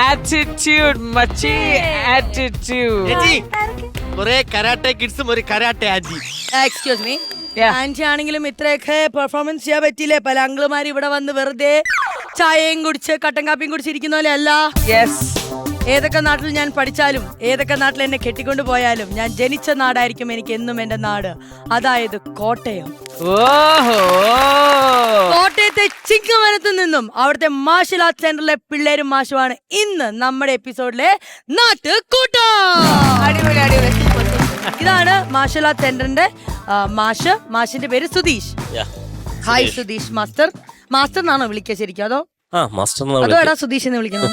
Attitude മച്ചി, attitude. കുറെ karate കിഡ്സും ഒരു karate aunty. Excuse me, aunty ആണെങ്കിലും ഇത്രയൊക്കെ പെർഫോമൻസ് ചെയ്യാൻ പറ്റില്ലേ? പല അങ്കിളുമാർ ഇവിടെ വന്ന് വെറുതെ ചായയും കുടിച്ച് കട്ടൻ കാപ്പിയും കുടിച്ചിരിക്കുന്ന പോലെ അല്ല. യെസ്. ഏതൊക്കെ നാട്ടിൽ ഞാൻ പഠിച്ചാലും ഏതൊക്കെ നാട്ടിൽ എന്നെ കെട്ടിക്കൊണ്ടു പോയാലും ഞാൻ ജനിച്ച നാടായിരിക്കും എനിക്ക് എന്നും എന്റെ നാട്. അതായത് കോട്ടയം. ഓഹോ. കോട്ടയത്തെ ചിങ്ങവനത്ത് നിന്നും അവിടുത്തെ മാർഷൽ ആർട്സ് സെന്ററിലെ പിള്ളേരും മാഷുമാണ് ഇന്ന് നമ്മുടെ എപ്പിസോഡിലെ നാട്ടുകൂട്ടം. അടിപൊളി അടിപൊളി. ഇതാണ് മാർഷൽ ആർട്സ് സെന്ററിന്റെ മാഷിന്റെ പേര് Sudheesh. Hi Sudheesh master. Master എന്നാണോ വിളിക്കുക ശരിക്കും, അതോ അതോ എടാ സുധീഷ് എന്ന് വിളിക്കണം?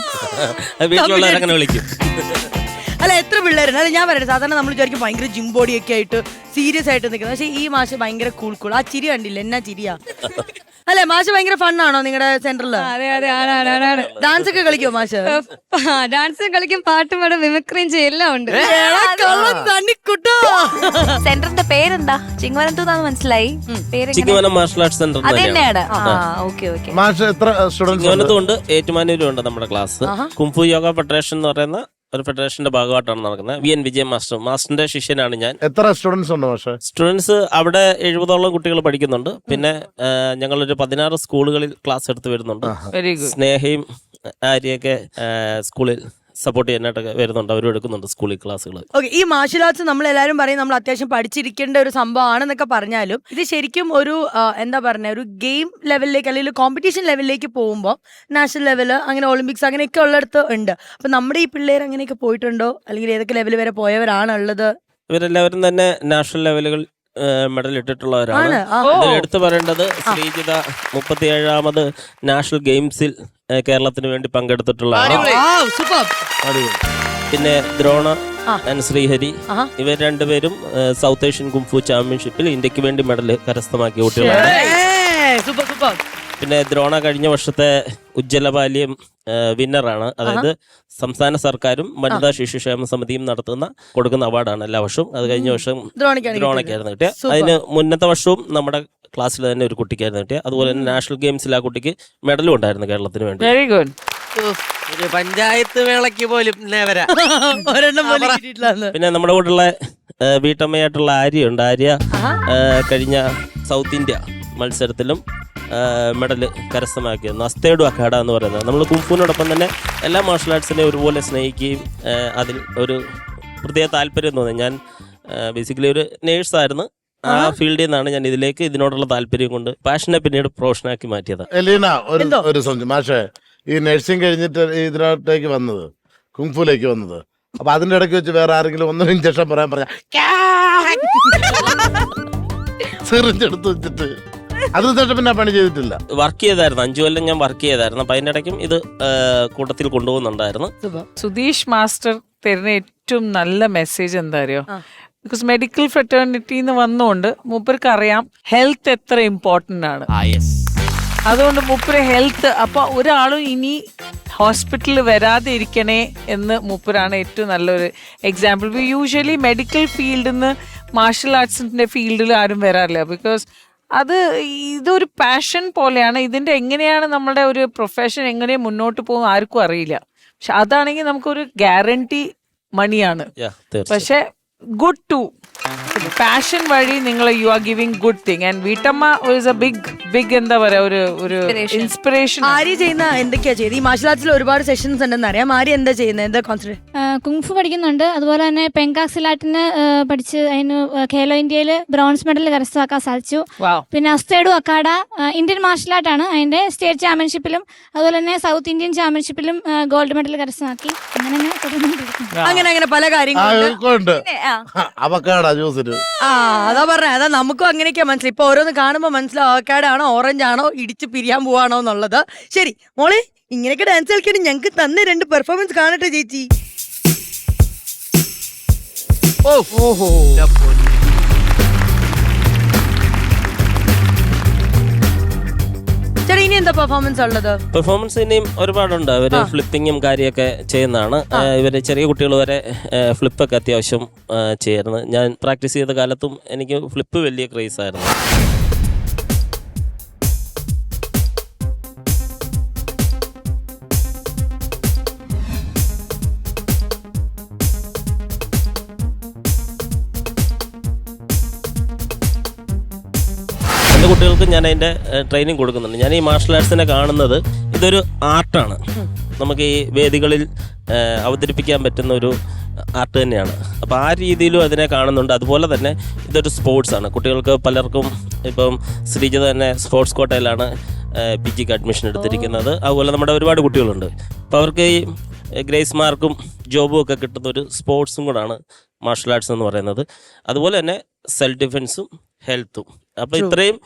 അല്ല, എത്ര പിള്ളേരുണ്ട്? അല്ല, ഞാൻ പറയട്ടെ, സാധാരണ നമ്മൾ വിചാരിക്കും ഭയങ്കര ജിം ബോഡി ഒക്കെ ആയിട്ട് സീരിയസ് ആയിട്ട് നിൽക്കുന്നത്. പക്ഷെ ഈ മാഷ് ഭയങ്കര കൂൾ. ആ ചിരി കണ്ടില്ല, എന്നാ ചിരിയാ. അല്ലെ, മാഷ് ഭയങ്കര ഫണ്ണാണോ നിങ്ങളുടെ സെന്ററിൽ? അതെ അതെ, ആണ്. ഡാൻസ് ഒക്കെ കളിക്കോ മാഷ്? ഡാൻസ് കളിക്കും, പാട്ടും പാടും, മിമിക്രിയും ചെയ്യും, എല്ലാം ഉണ്ട്. സെന്ററിന്റെ പേരെന്താ? ചിങ്ങവനം മനസ്സിലായി. ചിങ്ങവനം മാർഷൽ ആർട്സ് സെന്റർ തന്നെയാണ്. ചിങ്ങവനത്തുണ്ട്, ഏറ്റുമാനൂരും ഉണ്ട് നമ്മുടെ ക്ലാസ്. കുംഫു യോഗ ഫെഡറേഷൻ എന്ന് പറയുന്ന ഒരു ഫെഡറേഷന്റെ ഭാഗമായിട്ടാണ് നടക്കുന്നത്. VN വിജയൻ മാസ്റ്ററിന്റെ ശിഷ്യനാണ് ഞാൻ. എത്ര സ്റ്റുഡൻസ് ഉണ്ട് മാഷെ? സ്റ്റുഡൻസ് അവിടെ 70ഓളം കുട്ടികൾ പഠിക്കുന്നുണ്ട്. പിന്നെ ഞങ്ങളൊരു 16 സ്കൂളുകളിൽ ക്ലാസ് എടുത്ത് വരുന്നുണ്ട്. Very good. സ്നേഹയും ആര്യയൊക്കെ സ്കൂളിൽ സപ്പോർട്ട് ചെയ്യാനായിട്ടൊക്കെ വരുന്നുണ്ട്, അവരും എടുക്കുന്നുണ്ട് സ്കൂളിൽ ക്ലാസ്സുകൾ. ഓക്കെ, ഈ മാർഷൽ ആർട്സ് നമ്മൾ എല്ലാവരും പറയും നമ്മൾ അത്യാവശ്യം പഠിച്ചിരിക്കേണ്ട ഒരു സംഭവമാണെന്നൊക്കെ പറഞ്ഞാലും ഇത് ശരിക്കും ഒരു എന്താ പറയുക, ഒരു ഗെയിം ലെവലിലേക്ക് അല്ലെങ്കിൽ കോമ്പറ്റീഷൻ ലെവലിലേക്ക് പോകുമ്പോൾ നാഷണൽ ലെവല്, അങ്ങനെ ഒളിമ്പിക്സ് അങ്ങനെയൊക്കെ ഉള്ളിടത്ത് ഉണ്ട്. അപ്പൊ നമ്മുടെ ഈ പിള്ളേർ അങ്ങനെയൊക്കെ പോയിട്ടുണ്ടോ, അല്ലെങ്കിൽ ഏതൊക്കെ ലെവൽ വരെ പോയവരാണുള്ളത്? ഇവരെല്ലാവരും തന്നെ നാഷണൽ ലെവലുകൾ മെഡൽ ഇട്ടിട്ടുള്ളവരാണ്. എടുത്തു പറയേണ്ടത് ശ്രീജിത 37ാമത് നാഷണൽ ഗെയിംസിൽ കേരളത്തിന് വേണ്ടി പങ്കെടുത്തിട്ടുള്ള. പിന്നെ ദ്രോണ ആൻഡ് ശ്രീഹരി, ഇവർ രണ്ടുപേരും സൗത്ത് ഏഷ്യൻ കുംഫു ചാമ്പ്യൻഷിപ്പിൽ ഇന്ത്യക്ക് വേണ്ടി മെഡൽ കരസ്ഥമാക്കിയ കുട്ടികളാണ്. പിന്നെ ദ്രോണ കഴിഞ്ഞ വർഷത്തെ ഉജ്ജ്വലബാല്യം വിന്നറാണ്. അതായത് സംസ്ഥാന സർക്കാരും വനിതാ ശിശുക്ഷേമ സമിതിയും കൊടുക്കുന്ന അവാർഡാണ് എല്ലാ വർഷവും. അത് കഴിഞ്ഞ വർഷം ദ്രോണയ്ക്കായിരുന്നു കിട്ടിയ. അതിന് മുന്നത്തെ വർഷവും നമ്മുടെ ക്ലാസ്സിൽ തന്നെ ഒരു കുട്ടിക്കായിരുന്നു കിട്ടിയ. അതുപോലെ തന്നെ നാഷണൽ ഗെയിംസിൽ ആ കുട്ടിക്ക് മെഡലും ഉണ്ടായിരുന്നു കേരളത്തിന് വേണ്ടി. Very good. ഒരു പഞ്ചായത്ത് വേളയ്ക്ക് പോലും പിന്നെ നമ്മുടെ കൂടെയുള്ള വീട്ടമ്മയായിട്ടുള്ള ആര്യയുണ്ട്. ആര്യ കഴിഞ്ഞ സൗത്ത് ഇന്ത്യ മത്സരത്തിലും മെഡൽ കരസ്ഥമാക്കിയിരുന്നു. അസ്തേഡു അഖാഡ എന്ന് പറയുന്നത്. നമ്മൾ കുംഫുവിനോടൊപ്പം തന്നെ എല്ലാ മാർഷൽ ആർട്സിനെയും ഒരുപോലെ സ്നേഹിക്കുകയും അതിൽ ഒരു പ്രത്യേക താല്പര്യം തോന്നി. ഞാൻ ബേസിക്കലി ഒരു നേഴ്സായിരുന്നു. ആ ഫീൽഡിൽ നിന്നാണ് ഞാൻ ഇതിനോടുള്ള താല്പര്യം കൊണ്ട് പാഷനെ പിന്നീട് പ്രൊഫഷനാക്കി മാറ്റിയത്. എലീന, ഒരു സംശയം മാഷേ, ഈ നഴ്സിംഗ് കഴിഞ്ഞിട്ട് ഇതിനകത്തേക്ക് വന്നത്, കുംഫുലേക്ക് വന്നത്, അപ്പൊ അതിന്റെ ഇടയ്ക്ക് വെച്ച് വേറെ ആരെങ്കിലും ഒന്നും ഇഞ്ചക്ഷൻ പറഞ്ഞ സിറിഞ്ചെടുത്ത് വെച്ചിട്ട് അതിനുശേഷം പിന്നെ പണി ചെയ്തിട്ടില്ല? വർക്ക് ചെയ്തായിരുന്നു, 5 കൊല്ലം ഞാൻ വർക്ക് ചെയ്തായിരുന്നു. അപ്പൊ അതിനിടയ്ക്കും ഇത് കൂട്ടത്തിൽ കൊണ്ടുപോകുന്നുണ്ടായിരുന്നു. സുധീഷ് മാസ്റ്റർ തരുന്ന ഏറ്റവും നല്ല മെസ്സേജ് എന്താ അറിയോ? ബിക്കോസ് മെഡിക്കൽ ഫ്രറ്റേണിറ്റിന്ന് വന്നുകൊണ്ട് മൂപ്പർക്ക് അറിയാം ഹെൽത്ത് എത്ര ഇമ്പോർട്ടന്റ് ആണ്. അതുകൊണ്ട് മൂപ്പര് ഹെൽത്ത്, അപ്പൊ ഒരാളും ഇനി ഹോസ്പിറ്റലിൽ വരാതെ ഇരിക്കണേ എന്ന് മൂപ്പരാണ് ഏറ്റവും നല്ലൊരു എക്സാമ്പിൾ. യൂഷ്വലി മെഡിക്കൽ ഫീൽഡിൽ നിന്ന് മാർഷൽ ആർട്സിന്റെ ഫീൽഡിൽ ആരും വരാറില്ല. ബിക്കോസ് ഇതൊരു പാഷൻ പോലെയാണ്. ഇതിന്റെ എങ്ങനെയാണ് നമ്മുടെ ഒരു പ്രൊഫഷൻ എങ്ങനെ മുന്നോട്ട് പോകും ആർക്കും അറിയില്ല. പക്ഷെ അതാണെങ്കിൽ നമുക്കൊരു ഗ്യാരണ്ടി മണിയാണ്. പക്ഷെ ഗുഡ് ടു പാഷൻ വഴി നിങ്ങൾ you are giving good thing. And വീട്ടമ്മ ഈസ് എ ബിഗ് എന്താ പറയാ, ഒരു ഇൻസ്പിറേഷൻ. ആര്യ ചെയ്യുന്ന എന്തൊക്കെയാ ചെയ്യുന്നത്? ഈ മാർഷൽ ആർട്സിൽ ഒരുപാട് സെഷൻസ് ഉണ്ടെന്ന് അറിയാം. ആര്യ എന്താ ചെയ്യുന്നത്? എന്താ കോൺസെൻട്രേറ്റ്? കുങ്ഫു പഠിക്കുന്നുണ്ട്. അതുപോലെ തന്നെ പെങ്കാക്സിലാറ്റിന് പഠിച്ച് അതിന് ഖേലോ ഇന്ത്യയിൽ ബ്രോൺസ് മെഡൽ കരസ്ഥമാക്കാൻ സാധിച്ചു. പിന്നെ അസ്തേഡു അഖാഡ ഇന്ത്യൻ മാർഷൽ ആർട്ടാണ്. അതിന്റെ സ്റ്റേറ്റ് ചാമ്പ്യൻഷിപ്പിലും അതുപോലെ തന്നെ സൗത്ത് ഇന്ത്യൻ ചാമ്പ്യൻഷിപ്പിലും ഗോൾഡ് മെഡൽ കരസ്ഥമാക്കി. അങ്ങനെ പല കാര്യങ്ങളുണ്ട്. അതാ പറഞ്ഞ, അതാ നമുക്കും അങ്ങനെയൊക്കെയാ മനസ്സിലായി. ഇപ്പൊ ഓരോന്ന് കാണുമ്പോ മനസ്സിലാവും അവക്കാടാണോ ഓറഞ്ച് ആണോ ഇടിച്ച് പിരിയാൻ പോവാണോ എന്നുള്ളത്. ശരി മോളെ, ഇങ്ങനെയൊക്കെ ഡാൻസ് കളിക്കണേ, ഞങ്ങക്ക് തന്നെ 2 പെർഫോമൻസ് കാണട്ടെ ചേച്ചി. ഓഹോ, ചേട്ടാ ഇനി എന്താ പെർഫോമൻസ് ഉള്ളത്? പെർഫോമൻസ് ഇനിയും ഒരുപാടുണ്ട്. അവര് ഫ്ലിപ്പിങ്ങും കാര്യമൊക്കെ ചെയ്യുന്നതാണ്. ഇവര് ചെറിയ കുട്ടികൾ വരെ ഫ്ലിപ്പൊക്കെ അത്യാവശ്യം ചെയ്യുന്നത്. ഞാൻ പ്രാക്ടീസ് ചെയ്ത കാലത്തും എനിക്ക് ഫ്ലിപ്പ് വലിയ ക്രേസ് ആയിരുന്നു. കുട്ടികൾക്ക് ഞാൻ അതിൻ്റെ ട്രെയിനിങ് കൊടുക്കുന്നുണ്ട്. ഞാൻ ഈ മാർഷൽ ആർട്സിനെ കാണുന്നത് ഇതൊരു ആർട്ടാണ്. നമുക്ക് ഈ വേദികളിൽ അവതരിപ്പിക്കാൻ പറ്റുന്ന ഒരു ആർട്ട് തന്നെയാണ്. അപ്പോൾ ആ രീതിയിലും അതിനെ കാണുന്നുണ്ട്. അതുപോലെ തന്നെ ഇതൊരു സ്പോർട്സാണ്. കുട്ടികൾക്ക് പലർക്കും ഇപ്പം ശ്രീജിത തന്നെ സ്പോർട്സ് കോട്ടയിലാണ് PGക്ക് അഡ്മിഷൻ എടുത്തിരിക്കുന്നത്. അതുപോലെ നമ്മുടെ ഒരുപാട് കുട്ടികളുണ്ട്. അപ്പോൾ അവർക്ക് ഈ ഗ്രേസ് മാർക്കും ജോബും ഒക്കെ കിട്ടുന്ന ഒരു സ്പോർട്സും കൂടാണ് മാർഷൽ ആർട്സ് എന്ന് പറയുന്നത്. അതുപോലെ തന്നെ സെൽഫ് ഡിഫെൻസും ഹെൽത്തും. അപ്പോൾ ഇത്രയും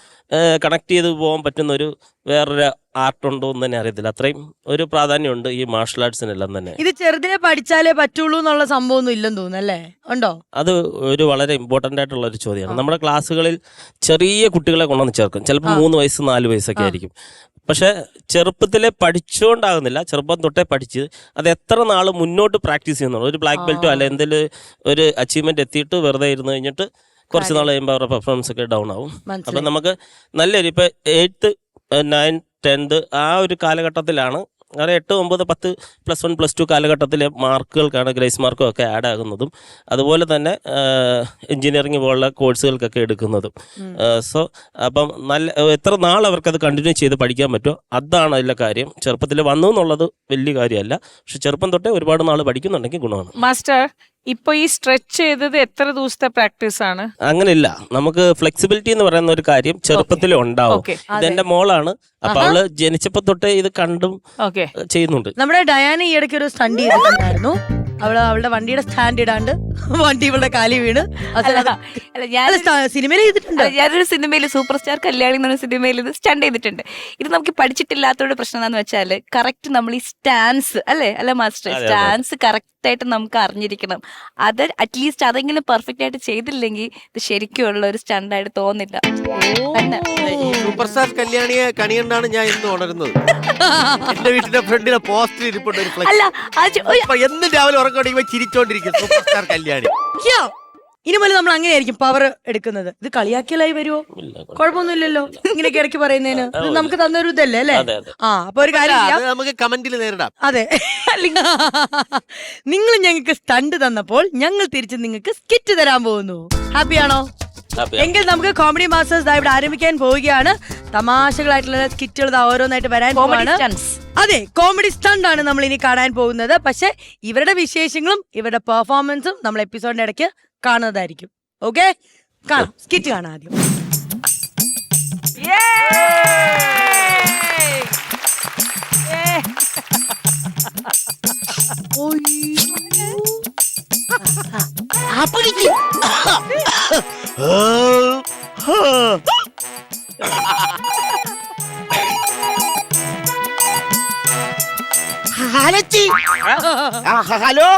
കണക്ട് ചെയ്ത് പോകാൻ പറ്റുന്ന ഒരു വേറൊരു ആർട്ടുണ്ടോ എന്ന് തന്നെ അറിയത്തില്ല. അത്രയും ഒരു പ്രാധാന്യമുണ്ട് ഈ മാർഷൽ ആർട്സിനെല്ലാം തന്നെ. ഇത് ചെറുതിനെ പഠിച്ചാലേ പറ്റുള്ളൂ എന്നുള്ള സംഭവം ഒന്നും ഇല്ലെന്ന് തോന്നുന്നു അല്ലേ? ഉണ്ടോ? അത് ഒരു വളരെ ഇമ്പോർട്ടൻ്റ് ആയിട്ടുള്ള ഒരു ചോദ്യമാണ്. നമ്മുടെ ക്ലാസ്സുകളിൽ ചെറിയ കുട്ടികളെ കൊണ്ടുവന്ന് ചേർക്കും. ചിലപ്പോൾ 3 വയസ്സ് 4 വയസ്സൊക്കെ ആയിരിക്കും. പക്ഷെ ചെറുപ്പത്തിലെ പഠിച്ചുകൊണ്ടാകുന്നില്ല, ചെറുപ്പം തൊട്ടേ പഠിച്ച് അത് എത്ര നാൾ മുന്നോട്ട് പ്രാക്ടീസ് ചെയ്യുന്നുള്ളൂ. ഒരു ബ്ലാക്ക് ബെൽറ്റോ അല്ല എന്തെങ്കിലും ഒരു അച്ചീവ്മെന്റ് എത്തിയിട്ട് വെറുതെ ഇരുന്ന് കഴിഞ്ഞിട്ട് കുറച്ച് നാൾ കഴിയുമ്പോൾ അവരുടെ പെർഫോമൻസ് ഒക്കെ ഡൗൺ ആവും. അപ്പം നമുക്ക് നല്ലൊരു ഇപ്പം 8th 9th 10th ആ ഒരു കാലഘട്ടത്തിലാണ്, അങ്ങനെ 8, 9, 10 +1 +2 കാലഘട്ടത്തിലെ മാർക്കുകൾക്കാണ് ഗ്രേസ് മാർക്കും ഒക്കെ ആഡ് ആകുന്നതും. അതുപോലെ തന്നെ എഞ്ചിനീയറിംഗ് പോലുള്ള കോഴ്സുകൾക്കൊക്കെ എടുക്കുന്നതും. സോ അപ്പം എത്ര നാൾ അവർക്കത് കണ്ടിന്യൂ ചെയ്ത് പഠിക്കാൻ പറ്റുമോ അതാണ് അതിലെ കാര്യം. ചെറുപ്പത്തിൽ വന്നു എന്നുള്ളത് വലിയ കാര്യമല്ല, പക്ഷെ ചെറുപ്പം തൊട്ടേ ഒരുപാട് നാൾ പഠിക്കുന്നുണ്ടെങ്കിൽ ഗുണമാണ്. മാസ്റ്റർ, ഇപ്പൊ ഈ സ്ട്രെച്ച് ചെയ്തത് എത്ര ദിവസത്തെ പ്രാക്ടീസ് ആണ്? അങ്ങനെയില്ല, നമുക്ക് ഫ്ലെക്സിബിലിറ്റി എന്ന് പറയുന്ന ഒരു കാര്യം ചെറുപ്പത്തിൽ ഉണ്ടാവും. ഇതെന്റെ മോളാണ്, അപ്പൊ അവള് ജനിച്ചപ്പോ തൊട്ടേ ഇത് കണ്ടും ചെയ്യുന്നുണ്ട്. നമ്മുടെ ഡയാന ഈ ഇടയ്ക്ക് ഒരു സ്റ്റണ്ട് ചെയ്തിട്ടുണ്ടായിരുന്നു. അവളുടെ വണ്ടിയുടെ സ്റ്റാൻഡ് ഇടാണ്ട് വണ്ടി ഇവളുടെ കാലി വീണ് സിനിമയിൽ ചെയ്തിട്ടുണ്ട്. ഞാനൊരു സിനിമയിൽ സൂപ്പർ സ്റ്റാർ കല്യാണി എന്ന് പറഞ്ഞ സിനിമയിൽ ഇത് സ്റ്റണ്ട് ചെയ്തിട്ടുണ്ട്. ഇത് നമുക്ക് പഠിച്ചിട്ടില്ലാത്തവരുടെ പ്രശ്നം എന്താന്ന് വെച്ചാല് കറക്റ്റ് നമ്മൾ ഈ സ്റ്റാൻസ് അല്ലെ മാസ്റ്റർ, സ്റ്റാൻസ് കറക്റ്റ് ആയിട്ട് നമുക്ക് അറിഞ്ഞിരിക്കണം. അത് അറ്റ്ലീസ്റ്റ് അതെങ്കിലും പെർഫെക്റ്റ് ആയിട്ട് ചെയ്തില്ലെങ്കിൽ ഇത് ശരിക്കും ഉള്ള ഒരു സ്റ്റണ്ടായിട്ട് തോന്നില്ല. സൂപ്പർ സ്റ്റാർ കല്യാണിയെ കണിയണ്ടാണ് ഞാൻ ഇന്ന് ഉണരുന്നത്. എന്റെ വീട്ടിന്റെ ഫ്രണ്ടിലെ പോസ്റ്റർ ഇരിപ്പുണ്ട് ഒരു ഫ്ലെക്സ്. എന്നും രാവിലെ ഉറങ്ങുകയാണെങ്കിൽ ചിരിച്ചോണ്ടിരിക്കും സൂപ്പർ സ്റ്റാർ കല്യാണി. ഇനി മുതൽ നമ്മൾ അങ്ങനെയായിരിക്കും പവർ എടുക്കുന്നത്. ഇത് കളിയാക്കിയലായി വരുമോ? കുഴപ്പമൊന്നുമില്ലല്ലോ ഇങ്ങനെയൊക്കെ ഇടയ്ക്ക് പറയുന്നതിന്. ഇത് നമുക്ക് തന്നൊരു ഇതല്ലേ അല്ലേ? അപ്പൊ ഒരു കാര്യം നമുക്ക് കമന്റിൽ നേരിടാം. അതെ, നിങ്ങൾ ഞങ്ങൾക്ക് സ്റ്റണ്ട് തന്നപ്പോൾ ഞങ്ങൾ തിരിച്ച് നിങ്ങൾക്ക് സ്കിറ്റ് തരാൻ പോകുന്നു. ഹാപ്പിയാണോ? എങ്കിൽ നമുക്ക് കോമഡി മാസ്റ്റേഴ്സ് ഇവിടെ ആരംഭിക്കാൻ പോവുകയാണ്. തമാശകളായിട്ടുള്ള സ്കിറ്റുകൾ ഓരോന്നായിട്ട് വരാൻ പോവാണ്. അതെ, കോമഡി സ്റ്റണ്ട് ആണ് നമ്മൾ ഇനി കാണാൻ പോകുന്നത്. പക്ഷെ ഇവരുടെ വിശേഷങ്ങളും ഇവരുടെ പെർഫോമൻസും നമ്മൾ എപ്പിസോഡിന്റെ ഇടയ്ക്ക് കാണുന്നതായിരിക്കും. ഓക്കെ, കാണാം. സ്കിറ്റ് കാണാം ആദ്യം. ഹലോ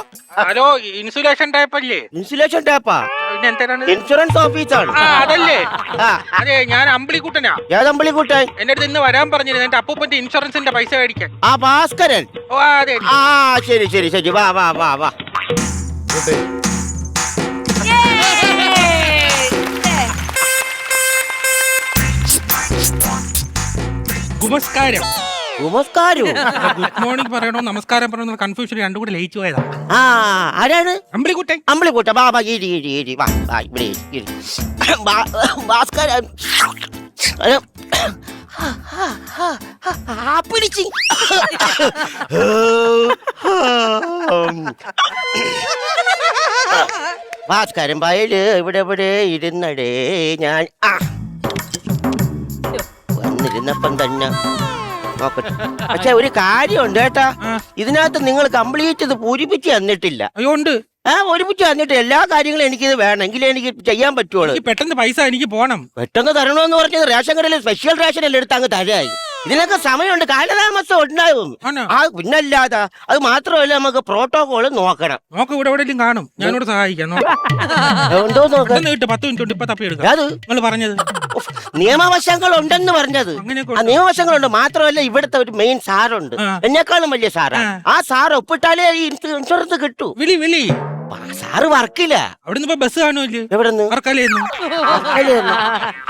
ഹലോ, ഇൻസുലേഷൻ ടാപ്പ് അല്ലേ? ഇൻസുലേഷൻ ടാപ്പാ? ഇൻഷുറൻസ് ഓഫീസാണ്. അതല്ലേ? അതെ, ഞാൻ അമ്പിളിക്കുട്ടനാ. ഏത് അമ്പിളിക്കുട്ടൻ? എന്റെ അടുത്ത് ഇന്ന് വരാൻ പറഞ്ഞിരുന്നു എന്റെ അപ്പൂപ്പന്റെ ഇൻഷുറൻസിന്റെ പൈസ മേടിക്കാൻ. ആ ഭാസ്കരൻ? ഓ അതെ. ആ ശരി ശരി ശരി, വാ വാ വാ വാ. നമസ്കാരം. നമസ്കാരം. ഗുഡ് മോർണിംഗ് പറയണോ നമസ്കാരം പറയണോ കൺഫ്യൂഷൻ രണ്ടും കൂടെ ലയിച്ചു പോയതാ. ആ ആരാണ്? അമ്പിളിക്കുട്ടൻ. അമ്പിളിക്കുട്ടൻ, വാ വാ, ഇരി ഇരി ഇരി, വാ വാ ഇവിടെ ഇരി. ഭാസ്കരൻ പിടിച്ച് ഭാസ്കരൻ വയല് ഇവിടെ ഇവിടെ ഇരുന്നടേ. ഞാൻ വന്നിരുന്നപ്പം തന്നെ നോക്കട്ടെ. പക്ഷെ ഒരു കാര്യമുണ്ട് കേട്ടാ, ഇതിനകത്ത് നിങ്ങൾ കംപ്ലീറ്റ് ഇത് പൂരിപ്പിച്ച് തന്നിട്ടില്ല. അയ്യോ ഉണ്ട്. ഒരുമിച്ച് തന്നിട്ട് എല്ലാ കാര്യങ്ങളും എനിക്കിത് വേണം, എങ്കിലേ എനിക്ക് ചെയ്യാൻ പറ്റുള്ളൂ. പെട്ടെന്ന് പൈസ എനിക്ക് പോണം. പെട്ടെന്ന് തരണമെന്ന് പറഞ്ഞത് റേഷൻ കടയിൽ സ്പെഷ്യൽ റേഷൻ എല്ലാം എടുത്ത് അങ്ങ് തരായി. ഇതിനൊക്കെ സമയമുണ്ട്, കാലതാമസം ഉണ്ടാവും. പിന്നല്ലാതെ അത് മാത്രമല്ല, നമുക്ക് പ്രോട്ടോകോള് നോക്കണം. നോക്ക്, ഇവിടെ എവിടെയെങ്കിലും കാണും, ഞാനോട് സഹായിക്കാം. എന്തോ നോക്കാം. 10 മിനിറ്റ് ഇപ്പൊ തപ്പി എടുക്കാം. അത് നിങ്ങൾ പറഞ്ഞത് നിയമവശങ്ങൾ ഉണ്ടെന്ന് പറഞ്ഞത്. ആ നിയമവശങ്ങളുണ്ട്. മാത്രമല്ല ഇവിടുത്തെ ഒരു മെയിൻ സാറുണ്ട്, എന്നെക്കാളും വലിയ സാറാ. ആ സാർ ഒപ്പിട്ടാലേ ഈ ഇൻഷുറൻസ് കിട്ടൂ. വിളി വിളി. സാറ് വർക്കില്ല. അവിടുന്ന് ഇപ്പൊ ബസ് കാണുമല്ലേ? എവിടെന്ന്? വർക്കലേന്ന്.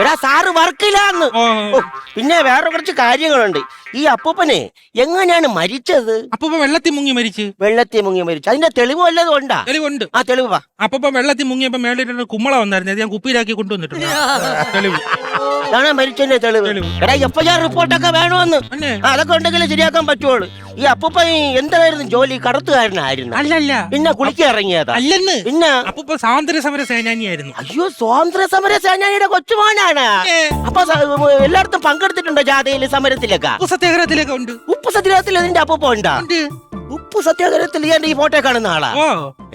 എടാ സാറ് വർക്കില്ലാന്ന്. ഓ. പിന്നെ വേറെ കുറച്ച് കാര്യങ്ങളുണ്ട്. ഈ അപ്പൂപ്പനെ എങ്ങനെയാണ് മരിച്ചത്? അപ്പൊ വെള്ളത്തിൽ മുങ്ങി മരിച്ച്. വെള്ളത്തിൽ മുങ്ങി മരിച്ചു. അതിന്റെ തെളിവ് വല്ലതും ഉണ്ടാ? തെളിവുണ്ട്. ആ തെളിവ് വാ. അപ്പൊ വെള്ളത്തിൽ മുങ്ങിയപ്പോ മേളിൽ കുമ്മള വന്നായിരുന്നു, അത് ഞാൻ കുപ്പിയിലാക്കി കൊണ്ടുവന്നിട്ടുണ്ട്. തെളിവ്. കാണാൻ മരിച്ചതിന്റെ തെളിവ്. എടാ FIR റിപ്പോർട്ടൊക്കെ വേണമെന്ന്. അല്ലേ? അതൊക്കെ ഉണ്ടെങ്കിലേ ശരിയാക്കാൻ പറ്റുള്ളൂ. ഈ അപ്പൂപ്പ എന്തായിരുന്നു ജോലി? കടത്തുകാരനായിരുന്നു. അല്ലല്ല. പിന്നെ കുളിക്കാൻ ഇറങ്ങിയതാ? അല്ലെന്ന്. പിന്നെ അപ്പൊ സ്വാതന്ത്ര്യ സമര സേനാനിയായിരുന്നു. അയ്യോ, സ്വാതന്ത്ര്യ സമര സേനാനിയുടെ കൊച്ചുമോനാണ്. അപ്പൊ എല്ലായിടത്തും പങ്കെടുത്തിട്ടുണ്ടോ? ജാഥയില്, സമരത്തിലൊക്കെ? ഉപ്പ് സത്യാഗ്രഹത്തിലൊക്കെ ഉണ്ട്. ഉപ്പ് സത്യാഗ്രഹത്തിൽ നിന്റെ അപ്പൂപ്പ ഉണ്ടാ? ഉപ്പ് സത്യാഗ്രഹത്തിൽ ഈ ഫോട്ടോ കാണുന്ന ആളാ? ഓ.